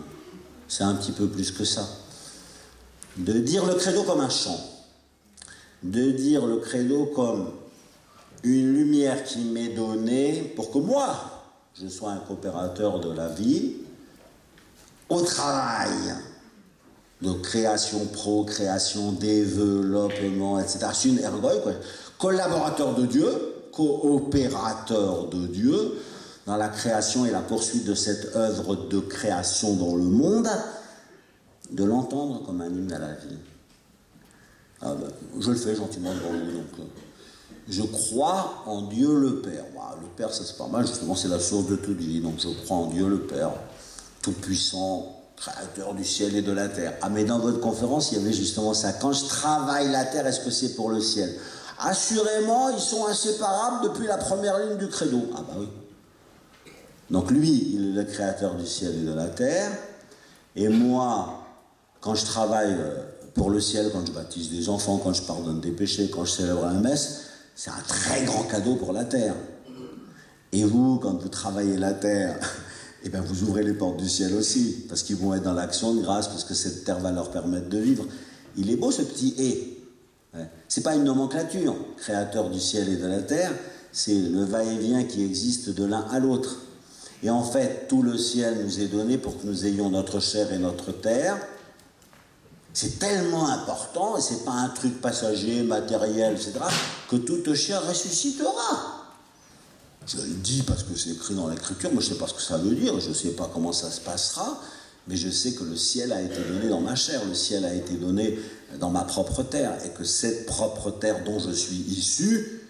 C'est un petit peu plus que ça. De dire le credo comme un chant, de dire le credo comme une lumière qui m'est donnée pour que moi, je sois un coopérateur de la vie, au travail de création, procréation, développement, etc. Je suis une ergoi, quoi. Collaborateur de Dieu, coopérateur de Dieu, dans la création et la poursuite de cette œuvre de création dans le monde, de l'entendre comme un hymne à la vie. Ah ben, je le fais gentiment devant vous, donc je crois en Dieu le Père. Bah, le Père, ça c'est pas mal, justement, c'est la source de toute vie. Donc je crois en Dieu le Père, tout-puissant, créateur du ciel et de la terre. Ah, mais dans votre conférence, il y avait justement ça. Quand je travaille la terre, est-ce que c'est pour le ciel? Assurément, ils sont inséparables depuis la première ligne du credo. Ah bah oui. Donc lui, il est le créateur du ciel et de la terre. Et moi, quand je travaille pour le ciel, quand je baptise des enfants, quand je pardonne des péchés, quand je célèbre la messe, c'est un très grand cadeau pour la terre. Et vous, quand vous travaillez la terre, eh bien vous ouvrez les portes du ciel aussi, parce qu'ils vont être dans l'action de grâce, parce que cette terre va leur permettre de vivre. Il est beau ce petit « et ». C'est pas une nomenclature, créateur du ciel et de la terre, c'est le va-et-vient qui existe de l'un à l'autre. Et en fait, tout le ciel nous est donné pour que nous ayons notre chair et notre terre. C'est tellement important, et c'est pas un truc passager, matériel, etc., que toute chair ressuscitera. Je le dis parce que c'est écrit dans l'Écriture, mais je ne sais pas ce que ça veut dire, je ne sais pas comment ça se passera, mais je sais que le ciel a été donné dans ma chair, le ciel a été donné dans ma propre terre, et que cette propre terre dont je suis issu,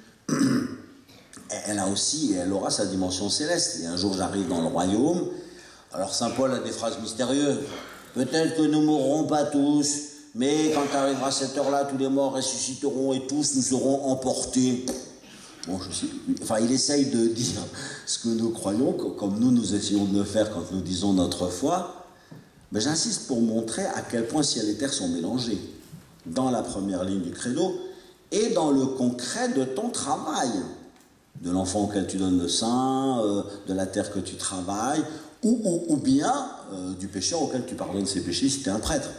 elle a aussi, et elle aura sa dimension céleste. Et un jour j'arrive dans le royaume, alors Saint Paul a des phrases mystérieuses. Peut-être que nous ne mourrons pas tous, mais quand arrivera cette heure-là, tous les morts ressusciteront et tous nous serons emportés. Bon, je sais, enfin, il essaye de dire ce que nous croyons, comme nous essayons de le faire quand nous disons notre foi. Mais j'insiste pour montrer à quel point ciel et terre sont mélangés dans la première ligne du credo et dans le concret de ton travail, de l'enfant auquel tu donnes le sein, de la terre que tu travailles, ou bien du pécheur auquel tu pardonnes ses péchés si tu es un prêtre.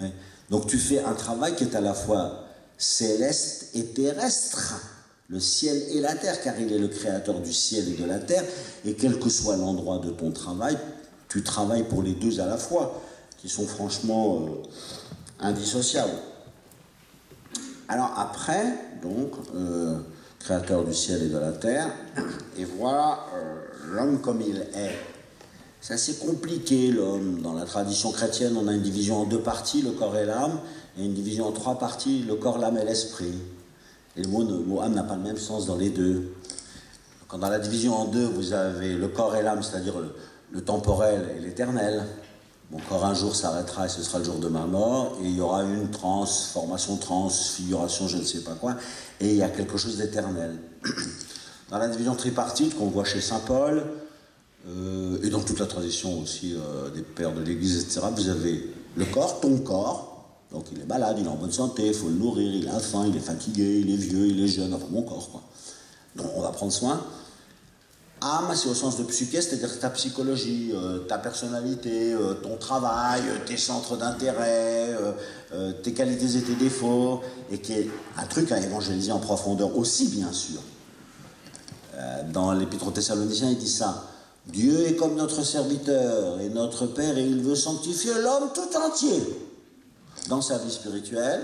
Ouais. Donc tu fais un travail qui est à la fois céleste et terrestre, le ciel et la terre, car il est le créateur du ciel et de la terre, et quel que soit l'endroit de ton travail, tu travailles pour les deux à la fois, qui sont franchement indissociables. Alors après, donc, créateur du ciel et de la terre, et voilà l'homme comme il est. C'est assez compliqué, l'homme. Dans la tradition chrétienne, on a une division en deux parties, le corps et l'âme, et une division en trois parties, le corps, l'âme et l'esprit. Et le mot âme n'a pas le même sens dans les deux. Quand dans la division en deux, vous avez le corps et l'âme, c'est-à-dire le temporel et l'éternel. Mon corps un jour s'arrêtera et ce sera le jour de ma mort, et il y aura une transformation, transfiguration, je ne sais pas quoi, et il y a quelque chose d'éternel. Dans la division tripartite qu'on voit chez Saint Paul, et dans toute la tradition aussi des pères de l'Église, etc., vous avez le corps, ton corps, donc il est malade, il est en bonne santé, il faut le nourrir, il a faim, il est fatigué, il est vieux, il est jeune, enfin mon corps, quoi. Donc on va prendre soin. Âme, c'est au sens de psyché, c'est-à-dire ta psychologie, ta personnalité, ton travail, tes centres d'intérêt, tes qualités et tes défauts, et qui est un truc à évangéliser en profondeur aussi, bien sûr. Dans l'Épître aux Thessaloniciens, il dit ça. Dieu est comme notre serviteur et notre Père, et il veut sanctifier l'homme tout entier, dans sa vie spirituelle,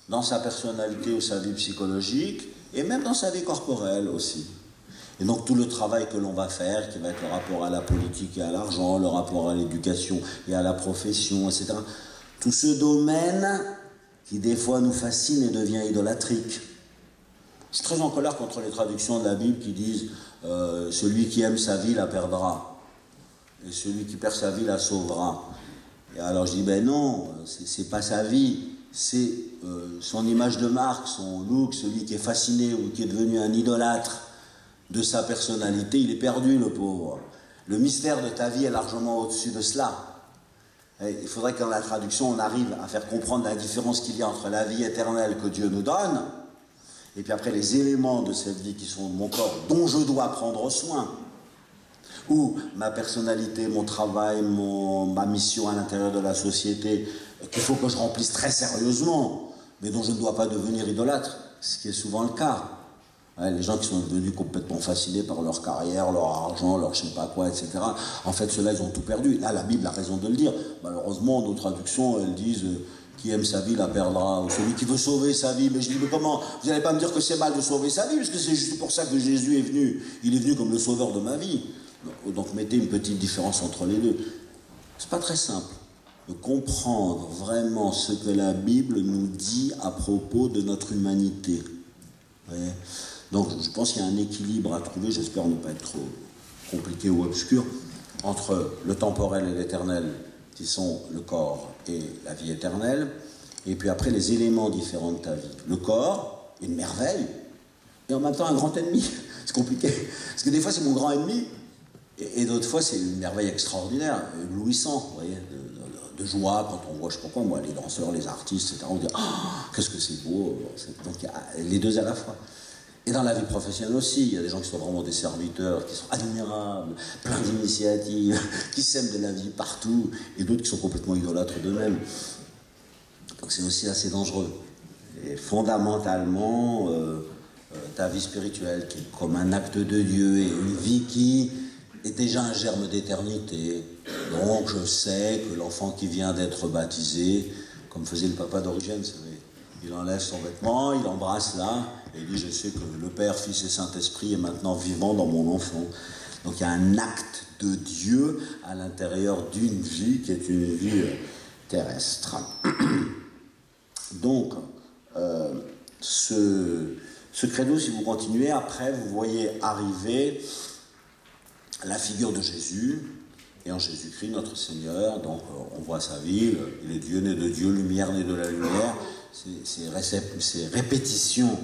dans sa personnalité ou sa vie psychologique, et même dans sa vie corporelle aussi. Et donc tout le travail que l'on va faire, qui va être le rapport à la politique et à l'argent, le rapport à l'éducation et à la profession, etc. Tout ce domaine qui des fois nous fascine et devient idolâtrique. Je suis très en colère contre les traductions de la Bible qui disent « celui qui aime sa vie la perdra, et celui qui perd sa vie la sauvera ». Et alors je dis « ben non, c'est pas sa vie, c'est son image de marque, son look, celui qui est fasciné ou qui est devenu un idolâtre de sa personnalité, il est perdu, le pauvre. Le mystère de ta vie est largement au-dessus de cela. Et il faudrait que dans la traduction, on arrive à faire comprendre la différence qu'il y a entre la vie éternelle que Dieu nous donne, et puis après les éléments de cette vie qui sont de mon corps, dont je dois prendre soin. ou ma personnalité, mon travail, ma mission à l'intérieur de la société, qu'il faut que je remplisse très sérieusement, mais dont je ne dois pas devenir idolâtre, ce qui est souvent le cas. Ouais, les gens qui sont devenus complètement fascinés par leur carrière, leur argent, leur je sais pas quoi, etc. En fait, ceux-là, ils ont tout perdu. Là, la Bible a raison de le dire. Malheureusement, nos traductions, elles disent qui aime sa vie la perdra, ou celui qui veut sauver sa vie. Mais je dis, mais comment? Vous n'allez pas me dire que c'est mal de sauver sa vie, parce que c'est juste pour ça que Jésus est venu. Il est venu comme le sauveur de ma vie. Donc mettez une petite différence entre les deux. C'est pas très simple de comprendre vraiment ce que la Bible nous dit à propos de notre humanité. Vous voyez? Donc je pense qu'il y a un équilibre à trouver, j'espère ne pas être trop compliqué ou obscur, entre le temporel et l'éternel, qui sont le corps et la vie éternelle, et puis après les éléments différents de ta vie. Le corps, une merveille, et en même temps un grand ennemi. C'est compliqué, parce que des fois c'est mon grand ennemi, et d'autres fois c'est une merveille extraordinaire, éblouissante, vous voyez, de joie quand on voit, je sais pas quoi, moi, les danseurs, les artistes, etc. On dit « Ah, qu'est-ce que c'est beau !» Donc il y a les deux à la fois. Et dans la vie professionnelle aussi, il y a des gens qui sont vraiment des serviteurs, qui sont admirables, plein d'initiatives, qui sèment de la vie partout, et d'autres qui sont complètement idolâtres d'eux-mêmes. Donc c'est aussi assez dangereux. Et fondamentalement, ta vie spirituelle, qui est comme un acte de Dieu, et une vie qui est déjà un germe d'éternité. Donc je sais que l'enfant qui vient d'être baptisé, comme faisait le papa d'Origène, vous savez, il enlève son vêtement, il embrasse là, et il dit « Je sais que le Père, Fils et Saint-Esprit est maintenant vivant dans mon enfant. » Donc il y a un acte de Dieu à l'intérieur d'une vie qui est une vie terrestre. Donc, ce credo, si vous continuez, après, vous voyez arriver la figure de Jésus, et en Jésus-Christ, notre Seigneur. Donc on voit sa vie, il est Dieu, né de Dieu, lumière, né de la lumière. Ces répétitions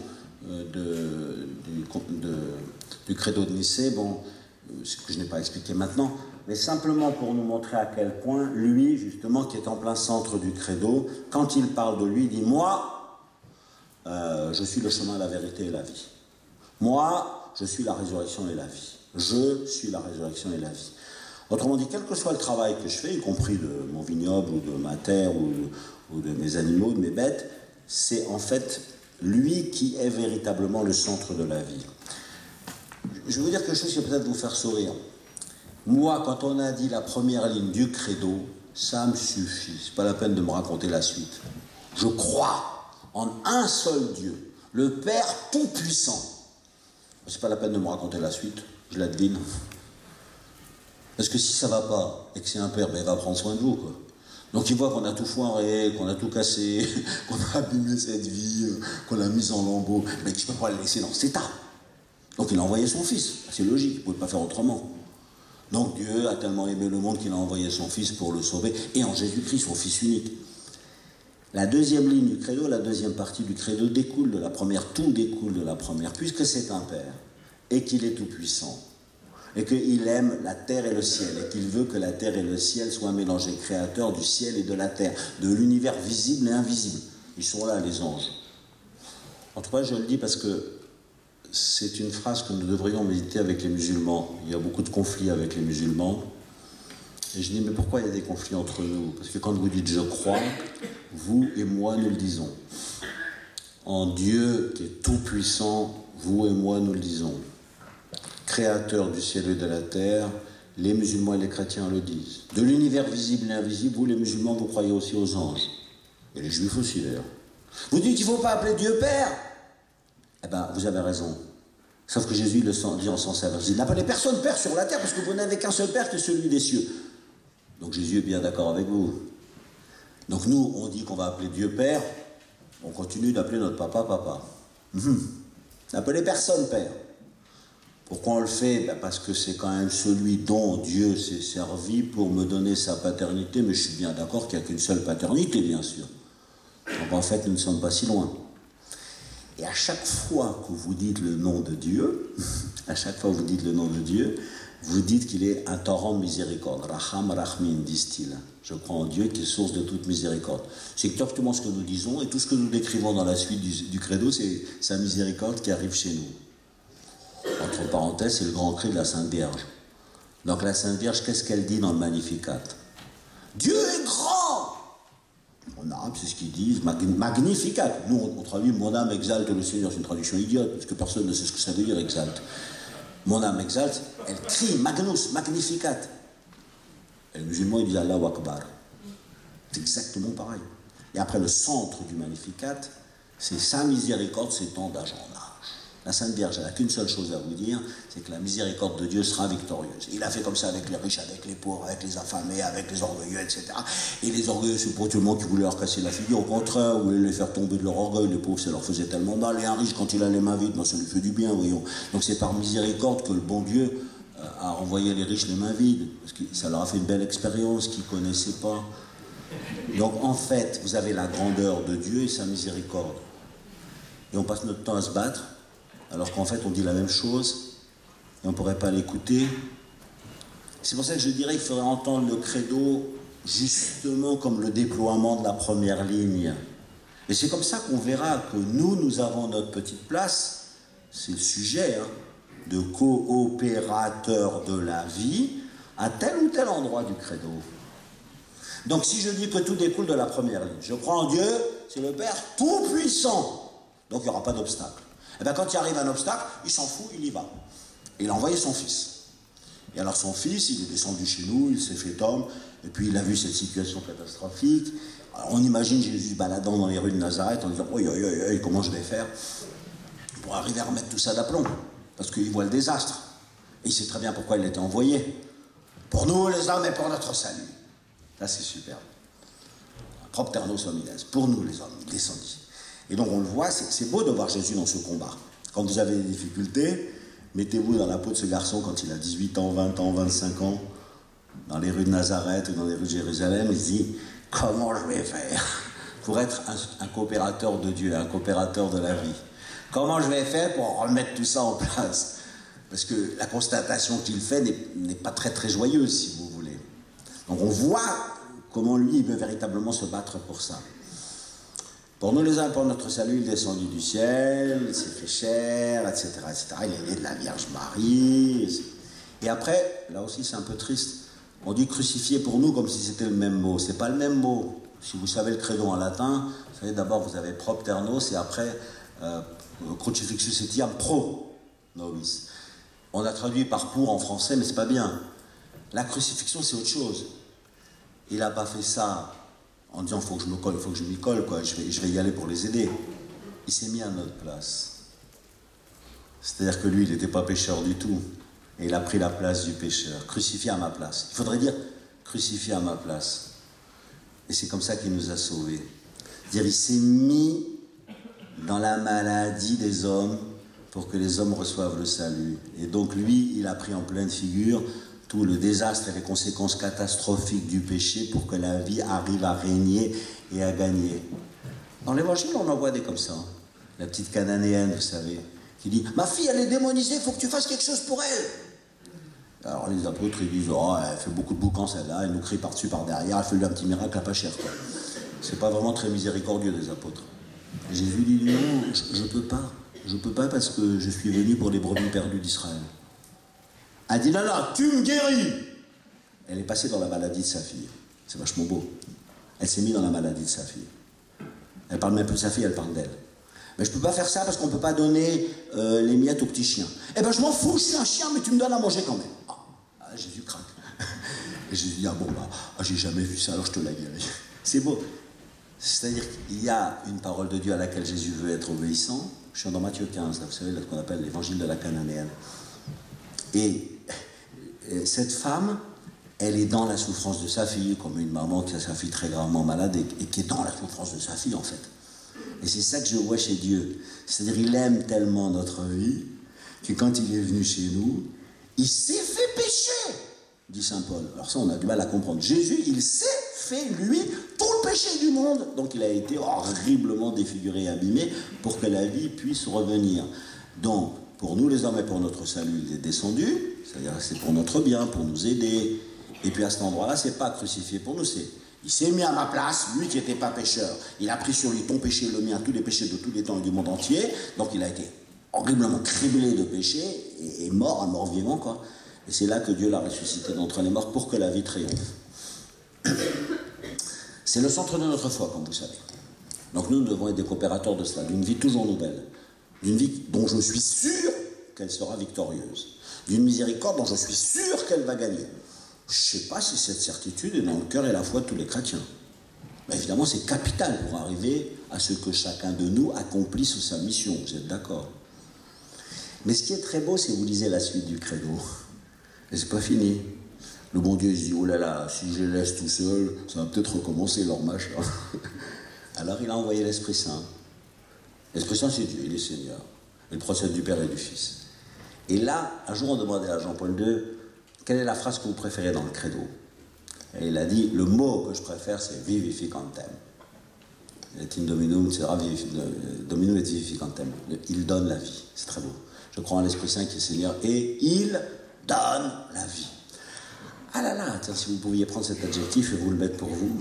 du credo de Nicée, bon, ce que je n'ai pas expliqué maintenant, mais simplement pour nous montrer à quel point, lui, justement, qui est en plein centre du credo, quand il parle de lui, il dit « Moi, je suis le chemin, la vérité et la vie. Moi, je suis la résurrection et la vie. Je suis la résurrection et la vie. » Autrement dit, quel que soit le travail que je fais, y compris de mon vignoble ou de ma terre ou de mes animaux, de mes bêtes, c'est en fait lui qui est véritablement le centre de la vie. Je vais vous dire quelque chose qui va peut-être vous faire sourire. Moi, quand on a dit la première ligne du credo, ça me suffit. C'est pas la peine de me raconter la suite. Je crois en un seul Dieu, le Père Tout-Puissant. C'est pas la peine de me raconter la suite, je la devine. Parce que si ça va pas, et que c'est un père, ben il va prendre soin de vous, quoi. Donc il voit qu'on a tout foiré, qu'on a tout cassé, qu'on a abîmé cette vie, qu'on l'a mise en lambeaux, mais qu'il ne peut pas le laisser dans cet état. Donc il a envoyé son fils, c'est logique, il ne pouvait pas faire autrement. Donc Dieu a tellement aimé le monde qu'il a envoyé son fils pour le sauver, et en Jésus-Christ, son fils unique. La deuxième ligne du credo, la deuxième partie du credo découle de la première, tout découle de la première, puisque c'est un père, et qu'il est tout-puissant. Et qu'il aime la terre et le ciel, et qu'il veut que la terre et le ciel soient mélangés, créateur du ciel et de la terre, de l'univers visible et invisible. Ils sont là, les anges. En tout cas, je le dis parce que c'est une phrase que nous devrions méditer avec les musulmans. Il y a beaucoup de conflits avec les musulmans. Et je dis, mais pourquoi il y a des conflits entre nous? Parce que quand vous dites « je crois », vous et moi, nous le disons. En Dieu qui est tout-puissant, vous et moi, nous le disons. Créateur du ciel et de la terre, les musulmans et les chrétiens le disent. De l'univers visible et invisible, vous les musulmans, vous croyez aussi aux anges. Et les juifs aussi d'ailleurs. Vous dites qu'il ne faut pas appeler Dieu Père. Eh bien, vous avez raison. Sauf que Jésus le dit en sens inverse. Il n'appelait personne Père sur la terre parce que vous n'avez qu'un seul Père qui est celui des cieux. Donc Jésus est bien d'accord avec vous. Donc nous, on dit qu'on va appeler Dieu Père, on continue d'appeler notre papa Papa. N'appelez personne Père. Pourquoi on le fait? Parce que c'est quand même celui dont Dieu s'est servi pour me donner sa paternité, mais je suis bien d'accord qu'il n'y a qu'une seule paternité, bien sûr. Donc en fait, nous ne sommes pas si loin. Et à chaque fois que vous dites le nom de Dieu, vous dites qu'il est un torrent de miséricorde. Raham Rahmin, disent-ils. Je crois en Dieu qui est source de toute miséricorde. C'est exactement ce que nous disons, et tout ce que nous décrivons dans la suite du credo, c'est sa miséricorde qui arrive chez nous. Entre parenthèses, c'est le grand cri de la Sainte Vierge. Donc la Sainte Vierge, qu'est-ce qu'elle dit dans le Magnificat? Dieu est grand! En arabe, c'est ce qu'ils disent, Magnificat. Nous, on traduit mon âme exalte le Seigneur, c'est une traduction idiote, parce que personne ne sait ce que ça veut dire, exalte. Mon âme exalte, elle crie Magnus, Magnificat. Et les musulmans, ils disent Allahu Akbar. C'est exactement pareil. Et après, le centre du Magnificat, c'est sa miséricorde s'étend d'âge en âge. La Sainte Vierge, elle n'a qu'une seule chose à vous dire, c'est que la miséricorde de Dieu sera victorieuse. Il a fait comme ça avec les riches, avec les pauvres, avec les affamés, avec les orgueilleux, etc. Et les orgueilleux, c'est pas tout le monde qui voulait leur casser la figure, au contraire, voulait les faire tomber de leur orgueil. Les pauvres, ça leur faisait tellement mal. Et un riche, quand il a les mains vides, ça lui fait du bien, voyons. Donc c'est par miséricorde que le bon Dieu a envoyé les riches les mains vides, parce que ça leur a fait une belle expérience qu'ils ne connaissaient pas. Donc en fait, vous avez la grandeur de Dieu et sa miséricorde. Et on passe notre temps à se battre, alors qu'en fait on dit la même chose, et on ne pourrait pas l'écouter. C'est pour ça que je dirais qu'il faudrait entendre le credo justement comme le déploiement de la première ligne. Et c'est comme ça qu'on verra que nous avons notre petite place, c'est le sujet, hein, de coopérateur de la vie à tel ou tel endroit du credo. Donc si je dis que tout découle de la première ligne, je crois en Dieu, c'est le Père tout-puissant, donc il n'y aura pas d'obstacle. Et bien quand il arrive un obstacle, il s'en fout, il y va. Et il a envoyé son fils. Et alors son fils, il est descendu chez nous, il s'est fait homme, et puis il a vu cette situation catastrophique. Alors on imagine Jésus baladant dans les rues de Nazareth en disant « Oui, comment je vais faire pour arriver à remettre tout ça d'aplomb ?» Parce qu'il voit le désastre. Et il sait très bien pourquoi il était envoyé. Pour nous les hommes et pour notre salut. Là c'est superbe. Propter nos homines, pour nous les hommes, il descendit. Et donc on le voit, c'est beau de voir Jésus dans ce combat. Quand vous avez des difficultés, mettez-vous dans la peau de ce garçon quand il a 18 ans, 20 ans, 25 ans, dans les rues de Nazareth ou dans les rues de Jérusalem, il se dit « Comment je vais faire pour être un coopérateur de Dieu, un coopérateur de la vie? Comment je vais faire pour remettre tout ça en place ?» Parce que la constatation qu'il fait n'est pas très très joyeuse, si vous voulez. Donc on voit comment lui, il veut véritablement se battre pour ça. Pour nous les uns, pour notre salut, il est descendu du ciel, il s'est fait chair, etc., etc. Il est né de la Vierge Marie. Et après, là aussi c'est un peu triste, on dit crucifié pour nous comme si c'était le même mot. C'est pas le même mot. Si vous savez le credo en latin, vous savez d'abord vous avez propter nos et après crucifixus etiam pro nobis. On a traduit par pour en français, mais c'est pas bien. La crucifixion c'est autre chose. Il n'a pas fait ça en disant faut que je me colle, faut que je m'y colle, quoi. Je vais y aller pour les aider. Il s'est mis à notre place. C'est-à-dire que lui, il n'était pas pécheur du tout. Et il a pris la place du pécheur, crucifié à ma place. Il faudrait dire crucifié à ma place. Et c'est comme ça qu'il nous a sauvés. C'est-à-dire, il s'est mis dans la maladie des hommes pour que les hommes reçoivent le salut. Et donc lui, il a pris en pleine figure tout le désastre et les conséquences catastrophiques du péché pour que la vie arrive à régner et à gagner. Dans l'évangile, on en voit des comme ça. La petite cananéenne, vous savez, qui dit « Ma fille, elle est démonisée, il faut que tu fasses quelque chose pour elle. » Alors les apôtres, ils disent « Oh, elle fait beaucoup de boucans celle-là, elle nous crie par-dessus, par-derrière, elle fait lui un petit miracle à pas cher. » C'est pas vraiment très miséricordieux des apôtres. Et Jésus dit « Non, je peux pas. Je peux pas parce que je suis venu pour les brebis perdues d'Israël. » Elle dit « Non, non, tu me guéris !» Elle est passée dans la maladie de sa fille. C'est vachement beau. Elle s'est mise dans la maladie de sa fille. Elle parle même plus de sa fille, elle parle d'elle. Mais je ne peux pas faire ça parce qu'on ne peut pas donner les miettes aux petits chiens. Eh ben je m'en fous, je suis un chien, mais tu me donnes à manger quand même. Ah, Jésus craque. Et Jésus dit, ah bon, bah, j'ai jamais vu ça, alors je te la guéris. C'est beau. C'est-à-dire qu'il y a une parole de Dieu à laquelle Jésus veut être obéissant. Je suis dans Matthieu 15, là, vous savez, là, ce qu'on appelle l'évangile de la Cananéenne. Et cette femme, elle est dans la souffrance de sa fille, comme une maman qui a sa fille très gravement malade et qui est dans la souffrance de sa fille, en fait. Et c'est ça que je vois chez Dieu. C'est-à-dire qu'il aime tellement notre vie que quand il est venu chez nous, il s'est fait pécher, dit saint Paul. Alors ça, on a du mal à comprendre. Jésus, il s'est fait, lui, tout le péché du monde. Donc il a été horriblement défiguré et abîmé pour que la vie puisse revenir. Donc, pour nous les hommes et pour notre salut, il est descendu. C'est-à-dire c'est pour notre bien, pour nous aider. Et puis à cet endroit-là, c'est pas crucifié pour nous, c'est... Il s'est mis à ma place, lui qui n'était pas pécheur. Il a pris sur lui ton péché, le mien, tous les péchés de tous les temps et du monde entier. Donc il a été horriblement criblé de péché et mort, un mort vivant, quoi. Et c'est là que Dieu l'a ressuscité d'entre les morts pour que la vie triomphe. C'est le centre de notre foi, comme vous savez. Donc nous devons être des coopérateurs de cela, d'une vie toujours nouvelle, d'une vie dont je suis sûr qu'elle sera victorieuse, d'une miséricorde dont je suis sûr qu'elle va gagner. Je ne sais pas si cette certitude est dans le cœur et la foi de tous les chrétiens. Mais évidemment, c'est capital pour arriver à ce que chacun de nous accomplisse sa mission, vous êtes d'accord? Mais ce qui est très beau, c'est que vous lisez la suite du credo. Et c'est pas fini. Le bon Dieu se dit, oh là là, si je les laisse tout seul, ça va peut-être recommencer leur machin. Alors il a envoyé l'Esprit Saint. L'Esprit Saint, c'est Dieu, il est Seigneur. Il procède du Père et du Fils. Et là, un jour, on demandait à Jean-Paul II, quelle est la phrase que vous préférez dans le credo? Et il a dit, le mot que je préfère, c'est vivificantem. Latin dominum, c'est dominum et vivificantem. Il donne la vie. C'est très beau. Je crois en l'Esprit Saint qui est Seigneur et il donne la vie. Ah là là, tiens, si vous pouviez prendre cet adjectif et vous le mettre pour vous.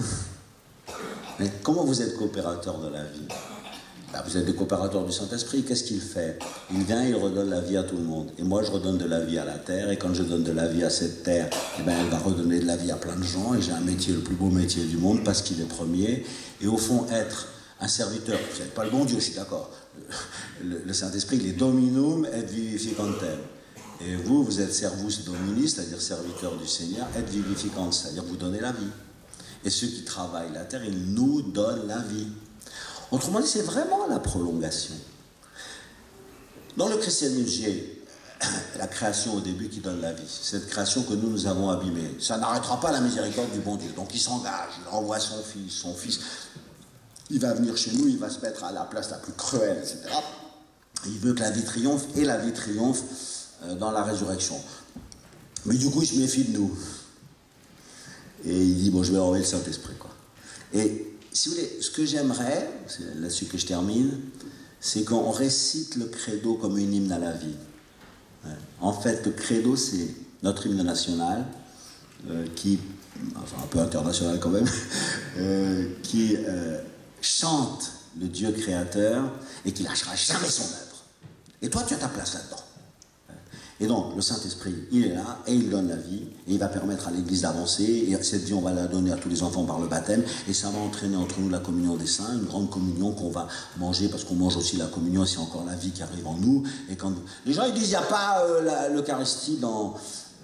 Mais comment vous êtes coopérateur de la vie? Ben, vous êtes des coopérateurs du Saint-Esprit. Qu'est-ce qu'il fait? Il vient, il redonne la vie à tout le monde. Et moi, je redonne de la vie à la terre. Et quand je donne de la vie à cette terre, eh ben, elle va redonner de la vie à plein de gens. Et j'ai un métier, le plus beau métier du monde, parce qu'il est premier. Et au fond, être un serviteur, vous n'êtes pas le bon Dieu, je suis d'accord. Le Saint-Esprit, il est dominum et vivificantem. Et vous, vous êtes servus domini, c'est-à-dire serviteur du Seigneur, et vivificant, c'est-à-dire vous donnez la vie. Et ceux qui travaillent la terre, ils nous donnent la vie. Autrement dit, c'est vraiment la prolongation. Dans le christianisme, j'ai la création au début qui donne la vie. Cette création que nous avons abîmée. Ça n'arrêtera pas la miséricorde du bon Dieu. Donc il s'engage, il envoie son fils, il va venir chez nous, il va se mettre à la place la plus cruelle, etc. Il veut que la vie triomphe, et la vie triomphe dans la résurrection. Mais du coup, il se méfie de nous. Et il dit, bon, je vais envoyer le Saint-Esprit, quoi. Et si vous voulez, ce que j'aimerais, c'est là-dessus que je termine, c'est qu'on récite le credo comme une hymne à la vie. En fait, le credo, c'est notre hymne national, qui, enfin un peu international quand même, qui chante le Dieu créateur et qui lâchera jamais son œuvre. Et toi, tu as ta place là-dedans. Et donc, le Saint-Esprit, il est là, et il donne la vie, et il va permettre à l'Église d'avancer, et cette vie, on va la donner à tous les enfants par le baptême, et ça va entraîner entre nous la communion des saints, une grande communion qu'on va manger, parce qu'on mange aussi la communion, et c'est encore la vie qui arrive en nous. Et quand les gens, ils disent, il n'y a pas l'Eucharistie dans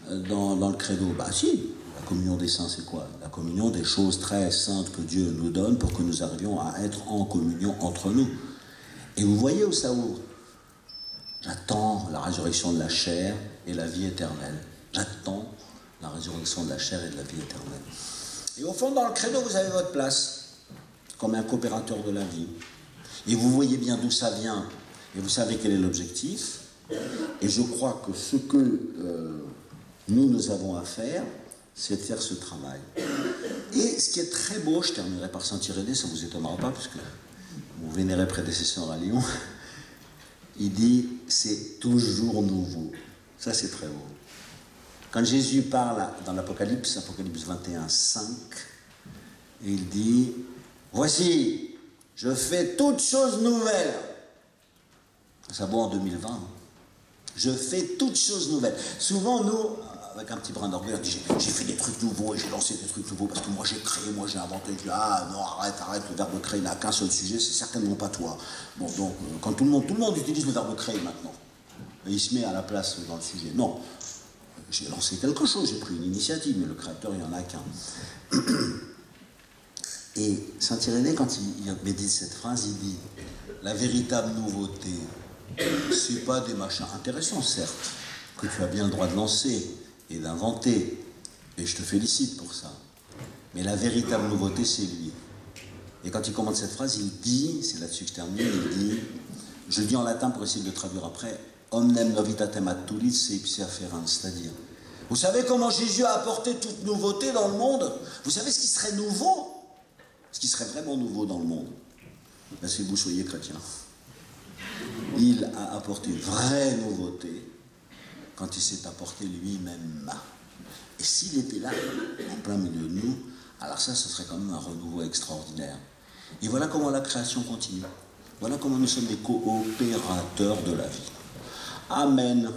le credo. Bah si, la communion des saints, c'est quoi? La communion des choses très saintes que Dieu nous donne pour que nous arrivions à être en communion entre nous. Et vous voyez où ça ouvre? J'attends la résurrection de la chair et la vie éternelle. J'attends la résurrection de la chair et de la vie éternelle. Et au fond, dans le credo, vous avez votre place, comme un coopérateur de la vie. Et vous voyez bien d'où ça vient, et vous savez quel est l'objectif. Et je crois que ce que nous avons à faire, c'est de faire ce travail. Et ce qui est très beau, je terminerai par Saint-Irénée, ça ne vous étonnera pas, puisque mon vénéré prédécesseur à Lyon, il dit, c'est toujours nouveau. Ça, c'est très beau. Quand Jésus parle dans l'Apocalypse, Apocalypse 21, 5, il dit, voici, je fais toutes choses nouvelles. Ça vaut en 2020. Hein. Je fais toutes choses nouvelles. Souvent, nous, avec un petit brin d'orgueil, on dit, j'ai fait des trucs nouveaux et j'ai lancé des trucs nouveaux parce que moi j'ai créé, moi j'ai inventé. Je dis, ah non, arrête, le verbe créer n'a qu'un seul sujet, c'est certainement pas toi. Bon, donc, quand tout le monde utilise le verbe créer maintenant, et il se met à la place dans le sujet. Non, j'ai lancé quelque chose, j'ai pris une initiative, mais le créateur, il n'y en a qu'un. Et Saint-Irénée, quand il médite cette phrase, il dit, la véritable nouveauté, c'est pas des machins intéressants, certes, que tu as bien le droit de lancer et d'inventer, et je te félicite pour ça. Mais la véritable nouveauté, c'est lui. Et quand il commente cette phrase, il dit, c'est là-dessus que je termine, il dit, je le dis en latin pour essayer de le traduire après, omnem novitatem attulit se ipse afferent, c'est-à-dire, vous savez comment Jésus a apporté toute nouveauté dans le monde? Vous savez ce qui serait nouveau? Ce qui serait vraiment nouveau dans le monde? Ben, c'est que vous soyez chrétien. Il a apporté une vraie nouveauté quand il s'est apporté lui-même. Et s'il était là, en plein milieu de nous, alors ça, ce serait quand même un renouveau extraordinaire. Et voilà comment la création continue. Voilà comment nous sommes des coopérateurs de la vie. Amen.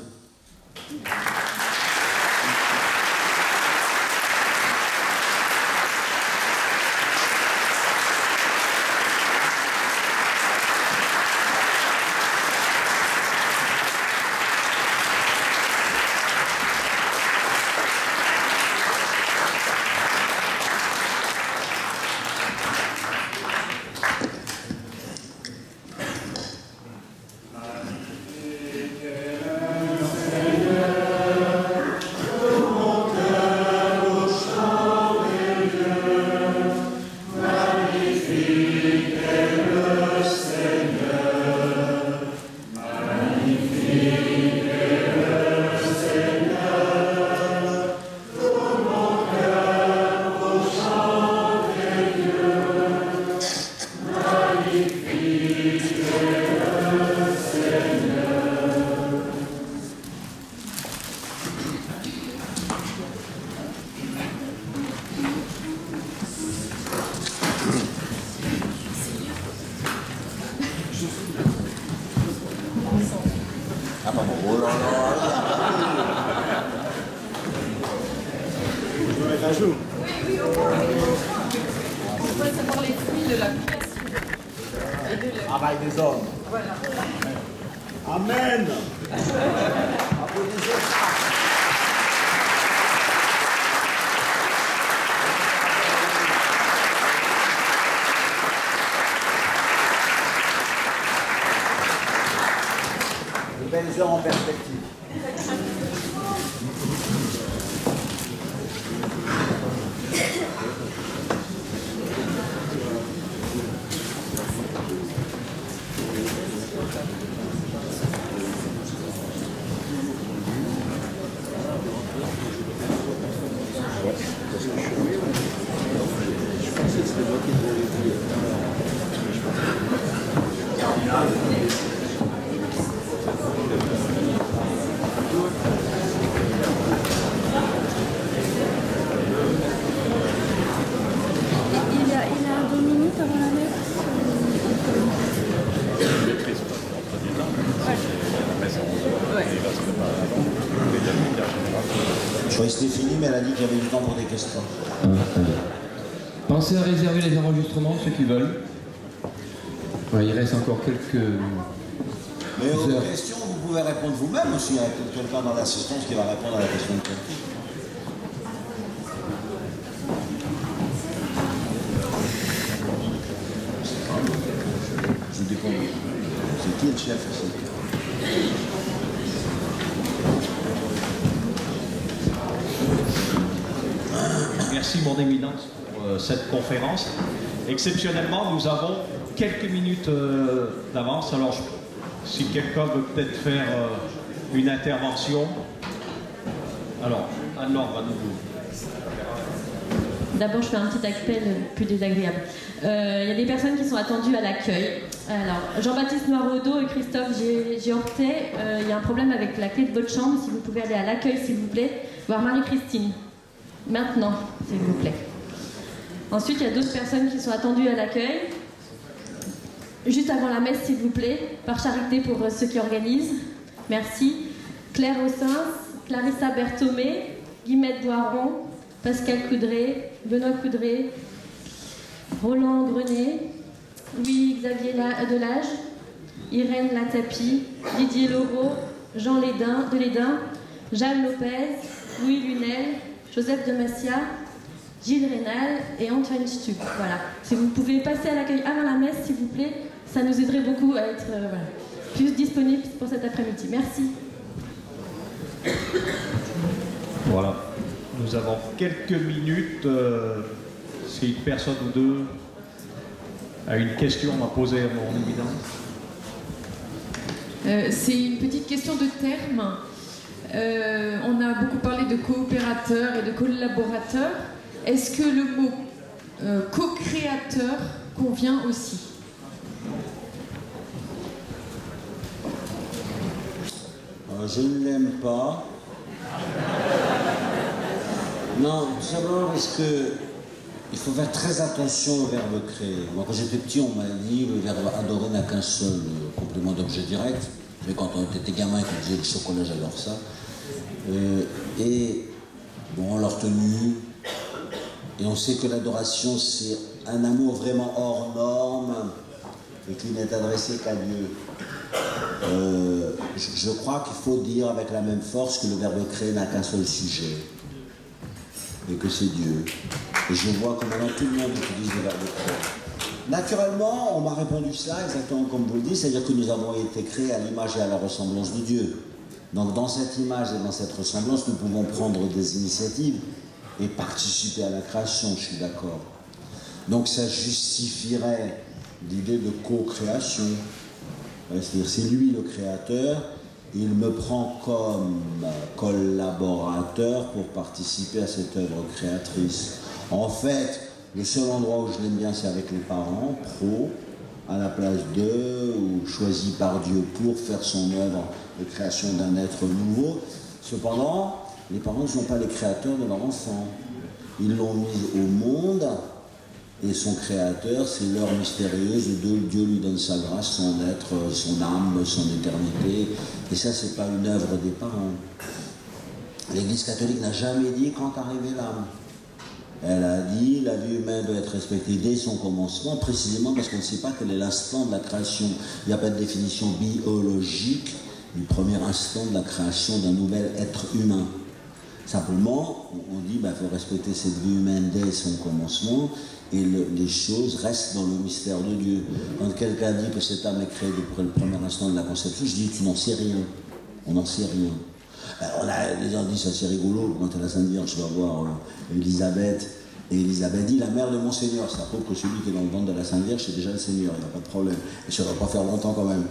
Ah pardon, oh là là. Je me mets à jour. Oui, au moins. On va savoir les fruits de la création. Et de la... Travail des hommes. Voilà. Amen. Applaudissez. De belles heures en perspective. Il a 2 minutes avant la messe. Je croyais que c'était fini, mais elle a dit qu'il y avait du temps pour des questions. Pensez à réserver les enregistrements, ceux qui veulent. Ouais, il reste encore quelques Mais aux heures. questions, vous pouvez répondre vous-même aussi. Il y a quelqu'un dans l'assistance qui va répondre à la question de quelqu'un. Je vous dépends. C'est qui le chef ici? Merci, mon éminence, pour cette conférence. Exceptionnellement, nous avons quelques minutes d'avance. Alors, si quelqu'un veut peut-être faire une intervention. Alors, Anne-Laure va nous... D'abord, je fais un petit appel plus désagréable. Il y a des personnes qui sont attendues à l'accueil. Alors, Jean-Baptiste Noireaudeau et Christophe Géortet, il y a un problème avec la clé de votre chambre. Si vous pouvez aller à l'accueil, s'il vous plaît, voir Marie-Christine. Maintenant, s'il vous plaît. Ensuite, il y a d'autres personnes qui sont attendues à l'accueil. Juste avant la messe, s'il vous plaît, par charité pour ceux qui organisent. Merci. Claire Ossens, Clarissa Berthomé, Guillemette Boiron, Pascal Coudray, Benoît Coudray, Roland Grenet, Louis-Xavier Delage, Irène Latapi, Didier Laureau, Jean Delédin, Jeanne Lopez, Louis Lunel, Joseph de Massia, Gilles Rénal et Antoine Stuck. Voilà. Si vous pouvez passer à l'accueil avant la messe, s'il vous plaît, ça nous aiderait beaucoup à être plus disponibles pour cet après-midi. Merci. Voilà. Nous avons quelques minutes. Si une personne ou deux a une question à poser à mon éminence. C'est une petite question de terme. On a beaucoup parlé de coopérateurs et de collaborateurs. Est-ce que le mot co-créateur convient aussi? Je ne l'aime pas. Non, tout simplement parce que il faut faire très attention au verbe créer. Moi, quand j'étais petit, on m'a dit le verbe adorer n'a qu'un seul complément d'objet direct. Mais quand on était gamin et qu'on disait le chocolat, j'adore ça. Et bon, on l'a retenu. Et on sait que l'adoration, c'est un amour vraiment hors norme et qui n'est adressé qu'à Dieu. Je crois qu'il faut dire avec la même force que le verbe créer n'a qu'un seul sujet. Et que c'est Dieu. Et je vois que maintenant tout le monde utilise le verbe créer. Naturellement, on m'a répondu cela exactement comme vous le dites, c'est-à-dire que nous avons été créés à l'image et à la ressemblance de Dieu. Donc dans cette image et dans cette ressemblance, nous pouvons prendre des initiatives et participer à la création, je suis d'accord. Donc ça justifierait l'idée de co-création. C'est-à-dire c'est lui le créateur, il me prend comme collaborateur pour participer à cette œuvre créatrice. En fait, le seul endroit où je l'aime bien, c'est avec les parents, pro, à la place d'eux, ou choisi par Dieu pour faire son œuvre de création d'un être nouveau. Cependant, les parents ne sont pas les créateurs de leur enfant. Ils l'ont mis au monde Et son créateur, c'est l'heure mystérieuse où Dieu lui donne sa grâce, son être, son âme, son éternité. Et ça, c'est pas une œuvre des parents. L'Église catholique n'a jamais dit quand arrivait l'âme. Elle a dit la vie humaine doit être respectée dès son commencement, précisément parce qu'on ne sait pas quel est l'instant de la création. Il n'y a pas de définition biologique du premier instant de la création d'un nouvel être humain. Simplement, on dit qu'il faut respecter cette vie humaine dès son commencement et les choses restent dans le mystère de Dieu. Quand quelqu'un dit que cette âme est créée depuis le premier instant de la conception, je dis tu n'en sais rien. On n'en sait rien. Les gens disent ça c'est rigolo, quand à la Sainte Vierge je vais voir Élisabeth, et Élisabeth dit la mère de mon Seigneur. Ça prouve que celui qui est dans le ventre de la Sainte Vierge c'est déjà le Seigneur, il n'y a pas de problème. Et ça ne va pas faire longtemps quand même.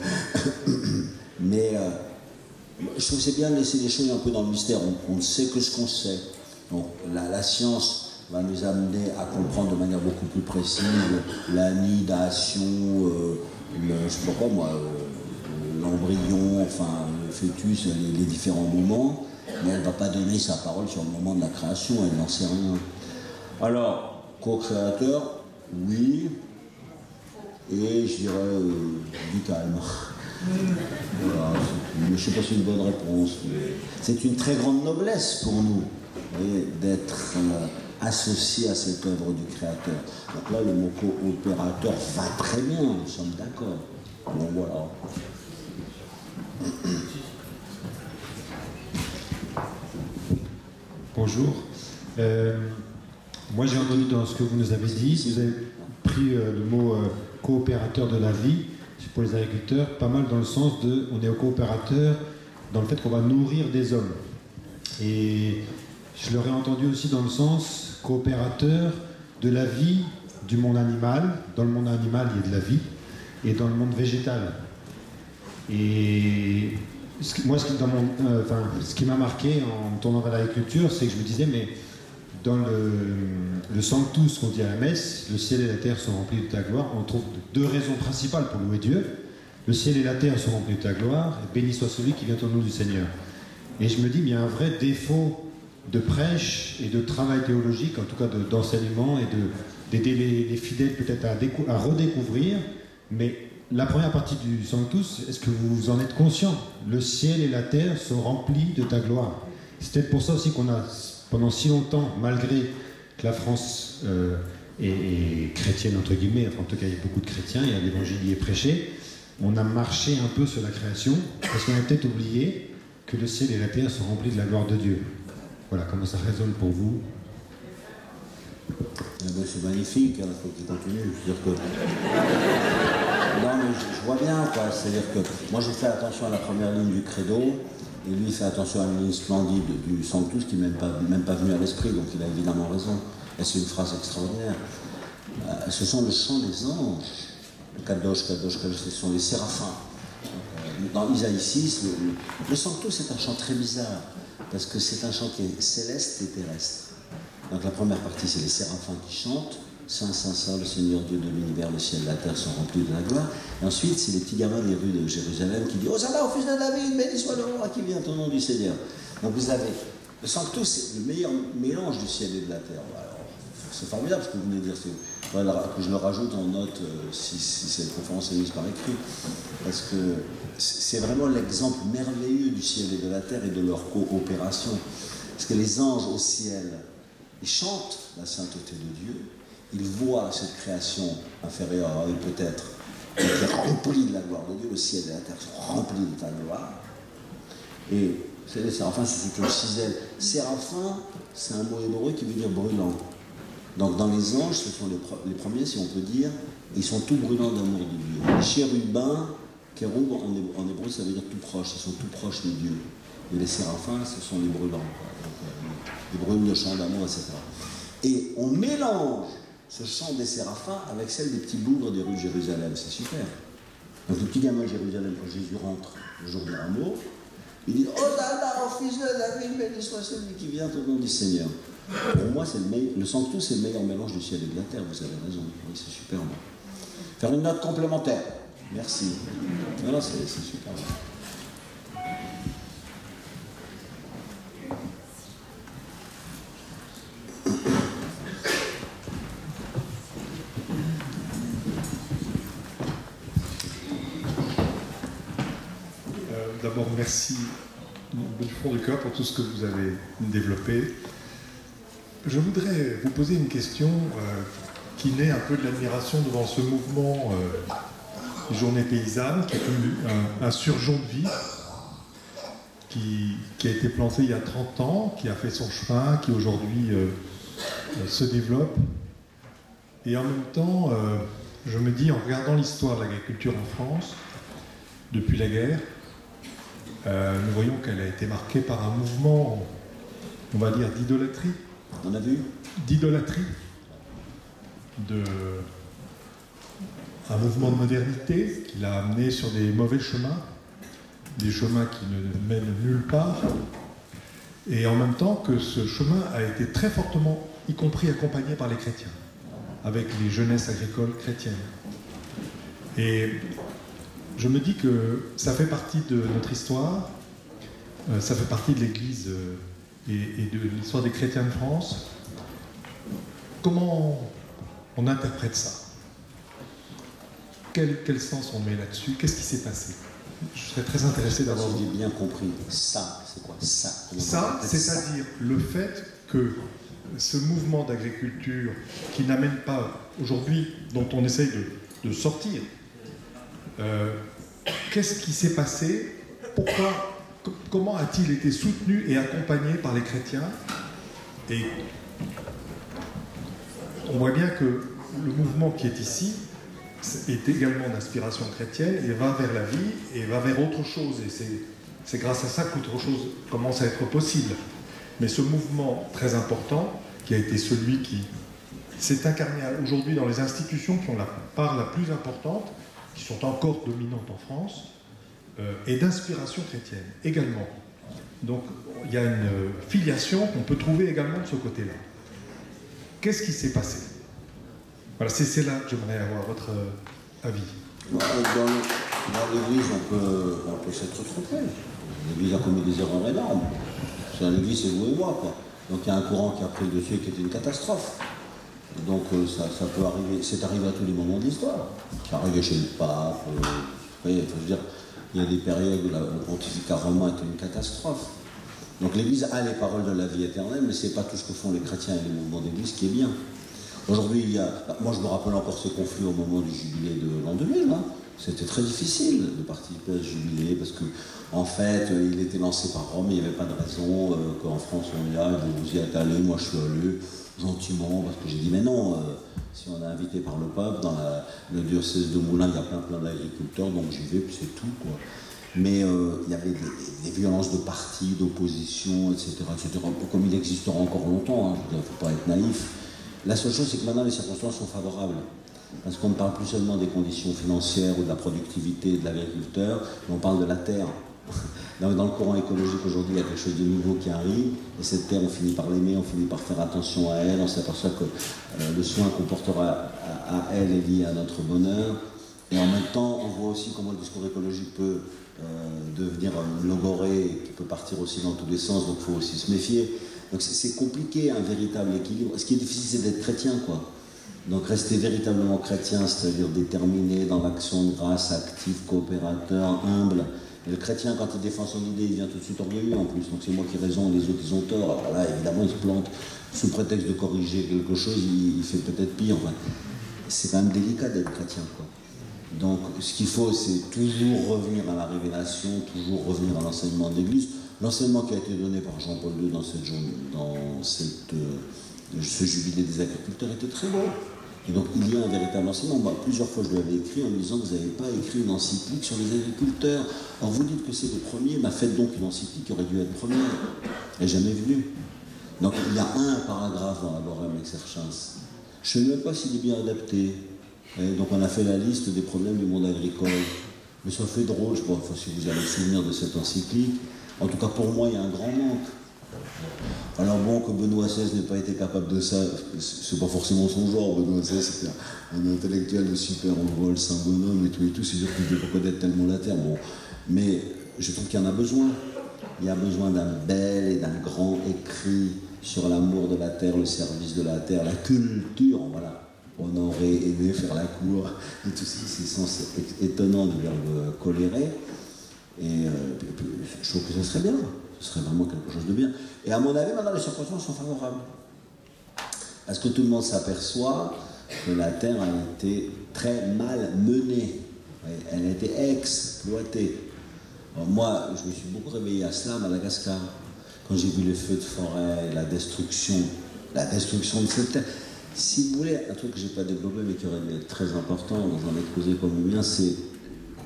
Mais je trouve que c'est bien de laisser les choses un peu dans le mystère. On ne sait que ce qu'on sait. Donc la science va nous amener à comprendre de manière beaucoup plus précise l'anidation, je sais pas quoi moi, l'embryon, enfin le fœtus, les différents moments, mais elle ne va pas donner sa parole sur le moment de la création, elle n'en sait rien. Alors, co-créateur, oui, et je dirais du calme. Voilà, je ne sais pas si c'est une bonne réponse, mais c'est une très grande noblesse pour nous d'être associé à cette œuvre du Créateur. Donc là, le mot coopérateur va très bien, nous sommes d'accord. Bon, voilà. Bonjour. Moi, j'ai entendu dans ce que vous nous avez dit, vous avez pris le mot coopérateur de la vie, pour les agriculteurs, pas mal dans le sens de, on est coopérateur dans le fait qu'on va nourrir des hommes. Et je l'aurais entendu aussi dans le sens coopérateur de la vie du monde animal. Dans le monde animal, il y a de la vie, et dans le monde végétal. Et moi, ce qui m'a marqué en me tournant vers l'agriculture, c'est que je me disais, mais dans le Sanctus qu'on dit à la messe, le ciel et la terre sont remplis de ta gloire, on trouve deux raisons principales pour louer Dieu. Le ciel et la terre sont remplis de ta gloire, et béni soit celui qui vient au nom du Seigneur. Et je me dis, mais il y a un vrai défaut de prêche et de travail théologique, en tout cas d'enseignement, et d'aider les fidèles peut-être à redécouvrir. Mais la première partie du Sanctus, est-ce que vous en êtes conscient? Le ciel et la terre sont remplis de ta gloire. C'est peut-être pour ça aussi qu'on a, pendant si longtemps, malgré que la France est chrétienne, entre guillemets, enfin en tout cas il y a beaucoup de chrétiens, il y a l'évangile y est prêché, on a marché un peu sur la création, parce qu'on a peut-être oublié que le ciel et la terre sont remplis de la gloire de Dieu. Voilà, comment ça résonne pour vous? C'est magnifique, il faut qu'il continue. Je veux dire que... Non, mais je vois bien, quoi. C'est-à-dire que moi, j'ai fait attention à la première ligne du credo, et lui, il fait attention à une ligne splendide du Sanctus qui n'est même pas venu à l'esprit, donc il a évidemment raison. Et c'est une phrase extraordinaire. Ce sont le chant des anges. Kadosh, Kadosh, Kadosh, ce sont les séraphins. Dans Isaïe 6, le Sanctus est un chant très bizarre, parce que c'est un chant qui est céleste et terrestre. Donc la première partie, c'est les séraphins qui chantent. Saint, Saint, Saint, le Seigneur Dieu de l'univers, le ciel et la terre sont remplis de la gloire. Et ensuite, c'est les petits gamins des rues de Jérusalem qui disent « Hosanna au fils de David, béni soit le roi qui vient au nom du Seigneur ». Donc vous avez, le Sanctus, c'est le meilleur mélange du ciel et de la terre. Alors, c'est formidable ce que vous venez de dire. Voilà, que je le rajoute en note si cette conférence est mise par écrit. Parce que c'est vraiment l'exemple merveilleux du ciel et de la terre et de leur coopération. Parce que les anges au ciel, ils chantent la sainteté de Dieu, ils voient cette création inférieure à eux peut-être, qui est remplie de la gloire de Dieu, le ciel et la terre sont remplis de ta gloire. Et c'est les séraphins, c'est une ciselle. Séraphin, c'est un mot hébreu qui veut dire brûlant. Donc dans les anges, ce sont les premiers, si on peut dire, ils sont tout brûlants d'amour de Dieu. Les chérubins, kéroub en hébreu, ça veut dire tout proche, ils sont tout proches de Dieu. Et les séraphins, ce sont les brûlants. Ils brûlent le chant d'amour, etc. Et on mélange ce chant des séraphins avec celle des petits bougres des rues de Jérusalem. C'est super. Donc le petit gamin de Jérusalem, quand Jésus rentre le jour de l'amour, il dit « Oh là là, au fils de David, béni soit celui qui vient au nom du Seigneur ». Pour moi, le Sanctus, c'est le meilleur mélange du ciel et de la terre, vous avez raison. Oui, c'est super bon. Faire une note complémentaire. Merci. Non, c'est super bon. d'abord, merci du fond du cœur pour tout ce que vous avez développé. Je voudrais vous poser une question qui naît un peu de l'admiration devant ce mouvement des Journées paysannes, qui est un surgeon de vie, qui a été planté il y a 30 ans, qui a fait son chemin, qui aujourd'hui se développe. Et en même temps, je me dis, en regardant l'histoire de l'agriculture en France, depuis la guerre, nous voyons qu'elle a été marquée par un mouvement, on va dire, d'idolâtrie. On a vu d'idolâtrie, un mouvement de modernité qui l'a amené sur des mauvais chemins, des chemins qui ne mènent nulle part, et en même temps que ce chemin a été très fortement, y compris accompagné par les chrétiens, avec les jeunesses agricoles chrétiennes. Et je me dis que ça fait partie de notre histoire, ça fait partie de l'Église et de l'histoire des chrétiens de France. Comment on interprète ça? Quel sens on met là-dessus? Qu'est-ce qui s'est passé? Je serais très intéressé d'avoir... Si j'ai bien compris, ça, c'est quoi ça? Ça, c'est-à-dire le fait que ce mouvement d'agriculture qui n'amène pas aujourd'hui, dont on essaye de sortir, qu'est-ce qui s'est passé? Pourquoi? Comment a-t-il été soutenu et accompagné par les chrétiens? Et on voit bien que le mouvement qui est ici est également d'inspiration chrétienne et va vers la vie et va vers autre chose. Et c'est grâce à ça qu'autre chose commence à être possible. Mais ce mouvement très important, qui a été celui qui s'est incarné aujourd'hui dans les institutions qui ont la part la plus importante, qui sont encore dominantes en France, et d'inspiration chrétienne également. Donc il y a une filiation qu'on peut trouver également de ce côté-là. Qu'est-ce qui s'est passé? Voilà, c'est là que j'aimerais avoir votre avis. Dans l'Église, on peut s'être trompé. L'Église a commis des erreurs énormes. L'Église, c'est vous et moi, quoi. Donc il y a un courant qui a pris le dessus et qui était une catastrophe. Donc ça peut arriver, c'est arrivé à tous les moments de l'histoire. C'est arrivé chez le pape, je veux dire, il y a des périodes où le pontificat romain était une catastrophe. Donc l'Église a les paroles de la vie éternelle, mais c'est pas tout ce que font les chrétiens et les mouvements d'Église qui est bien. Aujourd'hui, moi je me rappelle encore ce conflit au moment du jubilé de l'an 2000. Hein. C'était très difficile de participer à ce jubilé parce que, en fait, il était lancé par Rome, il n'y avait pas de raison qu'en France on y aille. Vous y êtes allé, moi je suis allé gentiment parce que j'ai dit mais non, si on est invité par le pape dans le diocèse de Moulins, il y a plein d'agriculteurs, donc j'y vais, puis c'est tout, quoi. Mais il y avait des violences de partis, d'opposition, etc., comme il existera encore longtemps, hein, il ne faut pas être naïf. La seule chose, c'est que maintenant les circonstances sont favorables. Parce qu'on ne parle plus seulement des conditions financières ou de la productivité de l'agriculteur, mais on parle de la terre. Dans le courant écologique aujourd'hui, il y a quelque chose de nouveau qui arrive, et cette terre, on finit par l'aimer, on finit par faire attention à elle, on s'aperçoit que le soin qu'on portera à elle est lié à notre bonheur. Et en même temps, on voit aussi comment le discours écologique peut devenir logoré, qui peut partir aussi dans tous les sens, donc il faut aussi se méfier. Donc c'est compliqué, un véritable équilibre. Ce qui est difficile, c'est d'être chrétien, quoi. Donc rester véritablement chrétien, c'est-à-dire déterminé dans l'action de grâce, actif, coopérateur, humble. Et le chrétien, quand il défend son idée, il vient tout de suite orgueilleux en plus. Donc c'est moi qui ai raison, les autres ils ont tort. Alors là, évidemment, il se plante. Sous prétexte de corriger quelque chose, il fait peut-être pire. Enfin, c'est quand même délicat d'être chrétien, quoi. Donc ce qu'il faut, c'est toujours revenir à la révélation, toujours revenir à l'enseignement de l'Église. L'enseignement qui a été donné par Jean-Paul II dans ce jubilé des agriculteurs était très beau. Et donc il y a un véritable enseignement. Moi, plusieurs fois je lui avais écrit en lui disant que vous n'avez pas écrit une encyclique sur les agriculteurs. Alors vous dites que c'est les premiers, faites donc une encyclique qui aurait dû être première. Elle n'est jamais venue. Donc il y a un paragraphe dans la Lorem Exercens. Je ne sais même pas s'il est bien adapté. Et donc on a fait la liste des problèmes du monde agricole. Mais ça fait drôle, je crois, si vous avez le souvenir de cette encyclique. En tout cas pour moi, il y a un grand manque. Alors bon, que Benoît XVI n'ait pas été capable de ça, c'est pas forcément son genre. Benoît XVI, c'était un intellectuel de super envol, saint bonhomme et tout, c'est sûr qu'il ne peut pas connaître tellement la terre. Bon. Mais je trouve qu'il y en a besoin. Il y a besoin d'un bel et d'un grand écrit sur l'amour de la terre, le service de la terre, la culture, voilà. Honorer, aimer, faire la cour, et tout ces sens étonnants du verbe colérer. Et je trouve que ce serait bien, ce serait vraiment quelque chose de bien. Et à mon avis, maintenant, les circonstances sont favorables. Parce que tout le monde s'aperçoit que la terre a été très mal menée. Elle a été exploitée. Alors moi, je me suis beaucoup réveillé à cela à Madagascar, quand j'ai vu les feux de forêt, la destruction de cette terre. Si vous voulez, un truc que je n'ai pas développé, mais qui aurait dû être très important dans un exposé comme le mien, c'est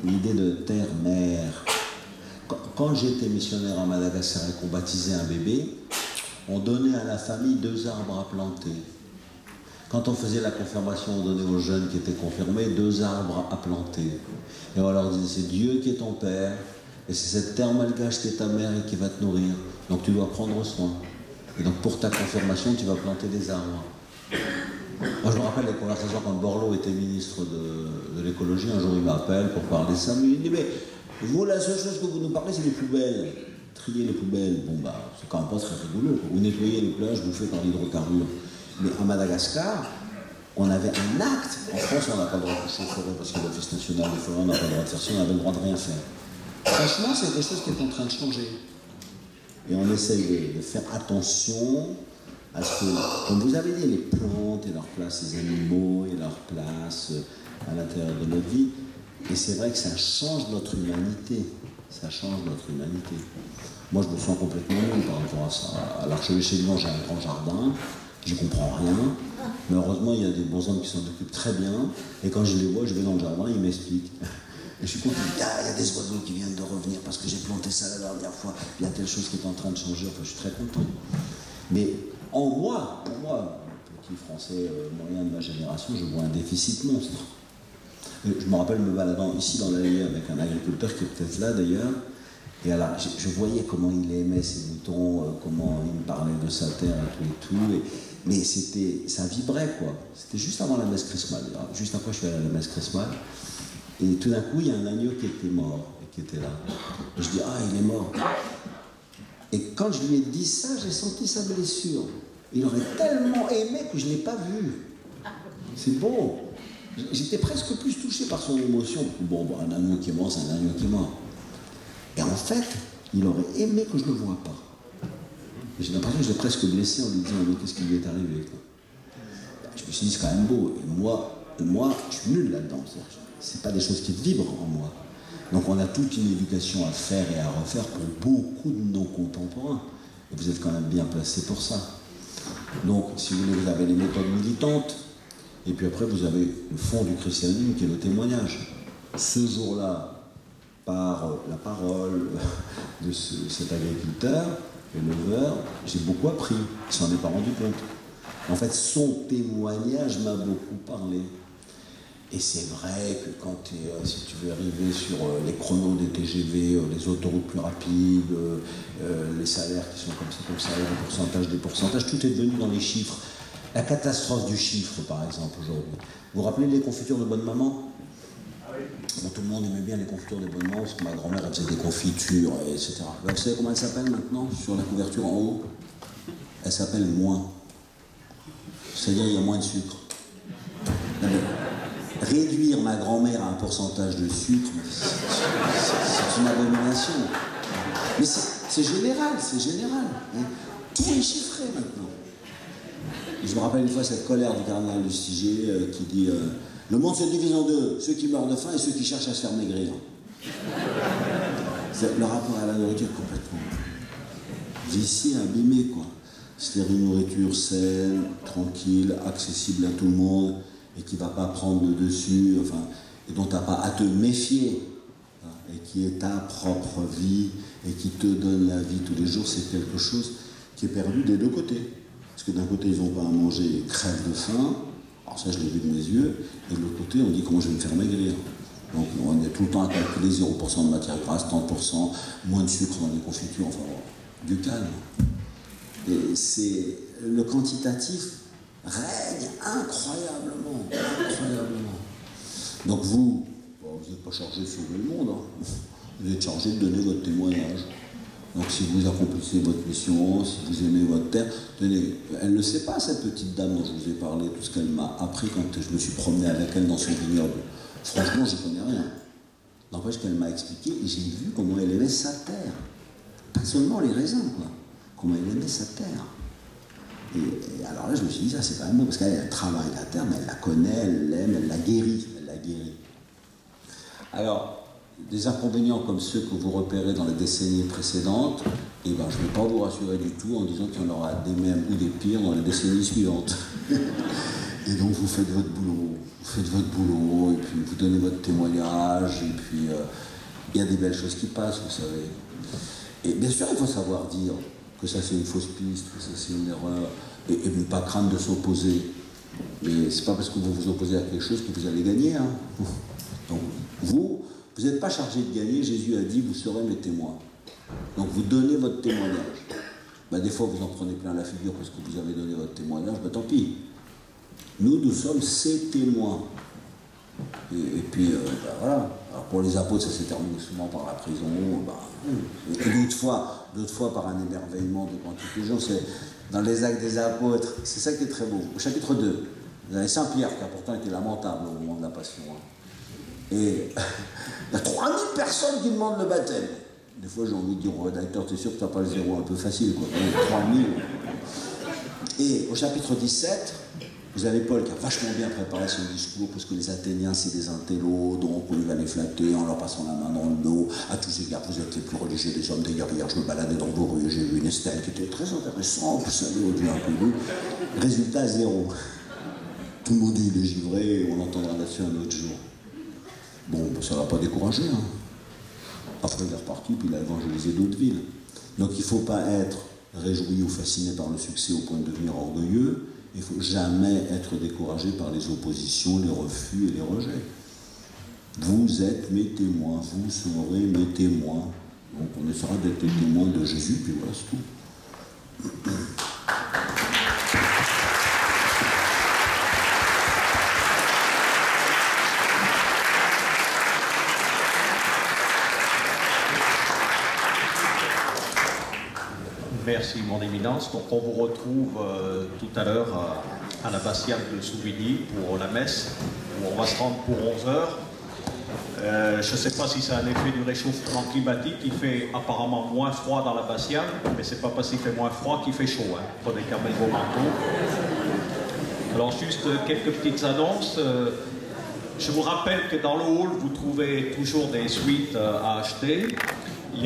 l'idée de terre-mère. Quand j'étais missionnaire à Madagascar et qu'on baptisait un bébé, on donnait à la famille 2 arbres à planter. Quand on faisait la confirmation, on donnait aux jeunes qui étaient confirmés 2 arbres à planter. Et on leur disait, c'est Dieu qui est ton père, et c'est cette terre malgache qui est ta mère et qui va te nourrir. Donc tu dois prendre soin. Et donc pour ta confirmation, tu vas planter des arbres. Moi je me rappelle les conversations quand Borloo était ministre de l'écologie. Un jour il m'appelle pour parler de ça, mais il dit, mais vous, la seule chose que vous nous parlez, c'est les poubelles. Trier les poubelles, bon bah, c'est quand même pas très rigolo. Vous nettoyez les plages bouffées par l'hydrocarbure. Mais à Madagascar, on avait un acte. En France, on n'a pas le droit de toucher aux forêts parce que l'Office national des forêts, on n'a pas le droit de faire ça, on avait le droit de rien faire. Franchement, c'est quelque chose qui est en train de changer. Et on essaye de faire attention à ce que, comme vous avez dit, les plantes et leur place, les animaux et leur place à l'intérieur de notre vie. Et c'est vrai que ça change notre humanité. Ça change notre humanité. Moi, je me sens complètement nul par rapport à ça. À l'archevêché de Lyon, j'ai un grand jardin. Je comprends rien, mais heureusement il y a des bons hommes qui s'en occupent très bien, et quand je les vois, je vais dans le jardin, ils m'expliquent. Et je suis content, il y a des oiseaux qui viennent de revenir parce que j'ai planté ça la dernière fois, il y a telle chose qui est en train de changer, enfin je suis très content. Mais en moi, pour moi, petit français moyen de ma génération, je vois un déficit monstre. Et je me rappelle me baladant ici dans l'allée avec un agriculteur qui est peut-être là d'ailleurs, et alors je voyais comment il aimait ses moutons, comment il me parlait de sa terre et tout. Mais ça vibrait quoi. C'était juste avant la messe chrismale. Juste après, je suis allé à la messe chrismale. Et tout d'un coup, il y a un agneau qui était mort et qui était là. Et je dis, ah, il est mort. Et quand je lui ai dit ça, j'ai senti sa blessure. Il aurait tellement aimé que je ne l'ai pas vu. C'est beau. J'étais presque plus touché par son émotion. Bon, un agneau qui est mort, c'est un agneau qui est mort. Et en fait, il aurait aimé que je ne le voie pas. J'ai l'impression que je l'ai presque blessé en lui disant, mais qu'est-ce qui lui est arrivé quoi. Je me suis dit, c'est quand même beau. Et moi, je suis nul là-dedans. C'est pas des choses qui vibrent en moi. Donc on a toute une éducation à faire et à refaire pour beaucoup de nos contemporains. Et vous êtes quand même bien placés pour ça. Donc, si vous voulez, vous avez les méthodes militantes. Et puis après, vous avez le fond du christianisme qui est le témoignage. Ce jour-là, par la parole de cet agriculteur, éleveur, j'ai beaucoup appris. Il s'en est pas rendu compte. En fait, son témoignage m'a beaucoup parlé. Et c'est vrai que quand si tu veux arriver sur les chronos des TGV, les autoroutes plus rapides, les salaires qui sont comme ça, les pourcentages, tout est devenu dans les chiffres. La catastrophe du chiffre, par exemple, aujourd'hui. Vous vous rappelez les confitures de bonne maman? Bon, tout le monde aimait bien les confitures de bonne maman, parce que ma grand-mère elle faisait des confitures, etc. Vous savez comment elle s'appelle maintenant, sur la couverture en haut? Elle s'appelle moins. C'est-à-dire il y a moins de sucre. Réduire ma grand-mère à un pourcentage de sucre, c'est une abomination. Mais c'est général, hein. Tout est chiffré maintenant. Et je me rappelle une fois cette colère du cardinal de Stiger qui dit le monde se divise en deux, ceux qui meurent de faim et ceux qui cherchent à se faire maigrir. Le rapport à la nourriture est complètement vicié, abîmé, quoi. C'est une nourriture saine, tranquille, accessible à tout le monde, et qui ne va pas prendre le dessus, enfin, et dont tu n'as pas à te méfier, hein, et qui est ta propre vie, et qui te donne la vie tous les jours, c'est quelque chose qui est perdu des deux côtés. Parce que d'un côté, ils n'ont pas à manger, ils crèvent de faim, alors ça je l'ai vu de mes yeux, et de l'autre côté, on dit comment je vais me faire maigrir. Donc on est tout le temps à calculer 0% de matière grasse, 30%, moins de sucre dans les confitures, enfin du calme. Et c'est le quantitatif règne incroyablement. Donc vous n'êtes pas chargé de sauver le monde, hein. Vous êtes chargé de donner votre témoignage. Donc si vous accomplissez votre mission, si vous aimez votre terre, tenez, elle ne sait pas, cette petite dame dont je vous ai parlé, tout ce qu'elle m'a appris quand je me suis promené avec elle dans son vignoble. Franchement, je ne connais rien. N'empêche qu'elle m'a expliqué, et j'ai vu comment elle aimait sa terre. Pas seulement les raisins, quoi. Comment elle aimait sa terre. Et alors là, je me suis dit, ça c'est quand même beau, parce qu'elle travaille la terre, mais elle la connaît, elle l'aime, elle la guérit. Alors, des inconvénients comme ceux que vous repérez dans les décennies précédentes, eh ben, je ne vais pas vous rassurer du tout en disant qu'il y en aura des mêmes ou des pires dans les décennies suivantes. Et donc vous faites votre boulot, et puis vous donnez votre témoignage, et puis il y a des belles choses qui passent, vous savez. Et bien sûr, il faut savoir dire que ça c'est une fausse piste, que ça c'est une erreur, et ne pas craindre de s'opposer. Mais c'est pas parce que vous vous opposez à quelque chose que vous allez gagner. Hein. Donc vous n'êtes pas chargé de gagner, Jésus a dit, vous serez mes témoins. Donc vous donnez votre témoignage. Ben, des fois vous en prenez plein la figure parce que vous avez donné votre témoignage, ben, tant pis. Nous sommes ses témoins. Et puis, ben, voilà. Alors pour les apôtres, ça s'est terminé souvent par la prison, ben, et d'autres fois par un émerveillement de quantité de gens. C'est dans les actes des apôtres, c'est ça qui est très beau. Au chapitre 2, vous avez Saint-Pierre qui a pourtant été lamentable au moment de la Passion. Hein. Et il y a 3000 personnes qui demandent le baptême. Des fois, j'ai envie de dire au rédacteur, t'es sûr que t'as pas le zéro un peu facile, quoi. 3000. Et au chapitre 17, vous avez Paul qui a vachement bien préparé son discours, parce que les Athéniens, c'est des intellos, donc on va les flatter en leur passant la main dans le dos. À tous égards, vous êtes les plus religieux des hommes. D'ailleurs, hier, je me baladais dans vos rues, j'ai vu une Estelle qui était très intéressante, vous savez, au Dieu inconnu. Résultat, 0. Tout le monde dit, il est givré, on entendra là-dessus un autre jour. Bon, ça ne va pas décourager, hein. Après, il est reparti, puis il a évangélisé d'autres villes. Donc, il ne faut pas être réjoui ou fasciné par le succès au point de devenir orgueilleux. Il ne faut jamais être découragé par les oppositions, les refus et les rejets. Vous êtes mes témoins, vous serez mes témoins. Donc, on essaiera d'être les témoins de Jésus, puis voilà, c'est tout. Merci, mon éminence. Donc on vous retrouve tout à l'heure à l'abbatiale de Souvigny pour la messe, où on va se rendre pour 11h. Je ne sais pas si c'est un effet du réchauffement climatique. Il fait apparemment moins froid dans l'abbatiale, mais c'est pas parce qu'il fait moins froid qu'il fait chaud. Hein. Prenez quand même vos manteaux. Alors juste quelques petites annonces. Je vous rappelle que dans le hall, vous trouvez toujours des suites à acheter.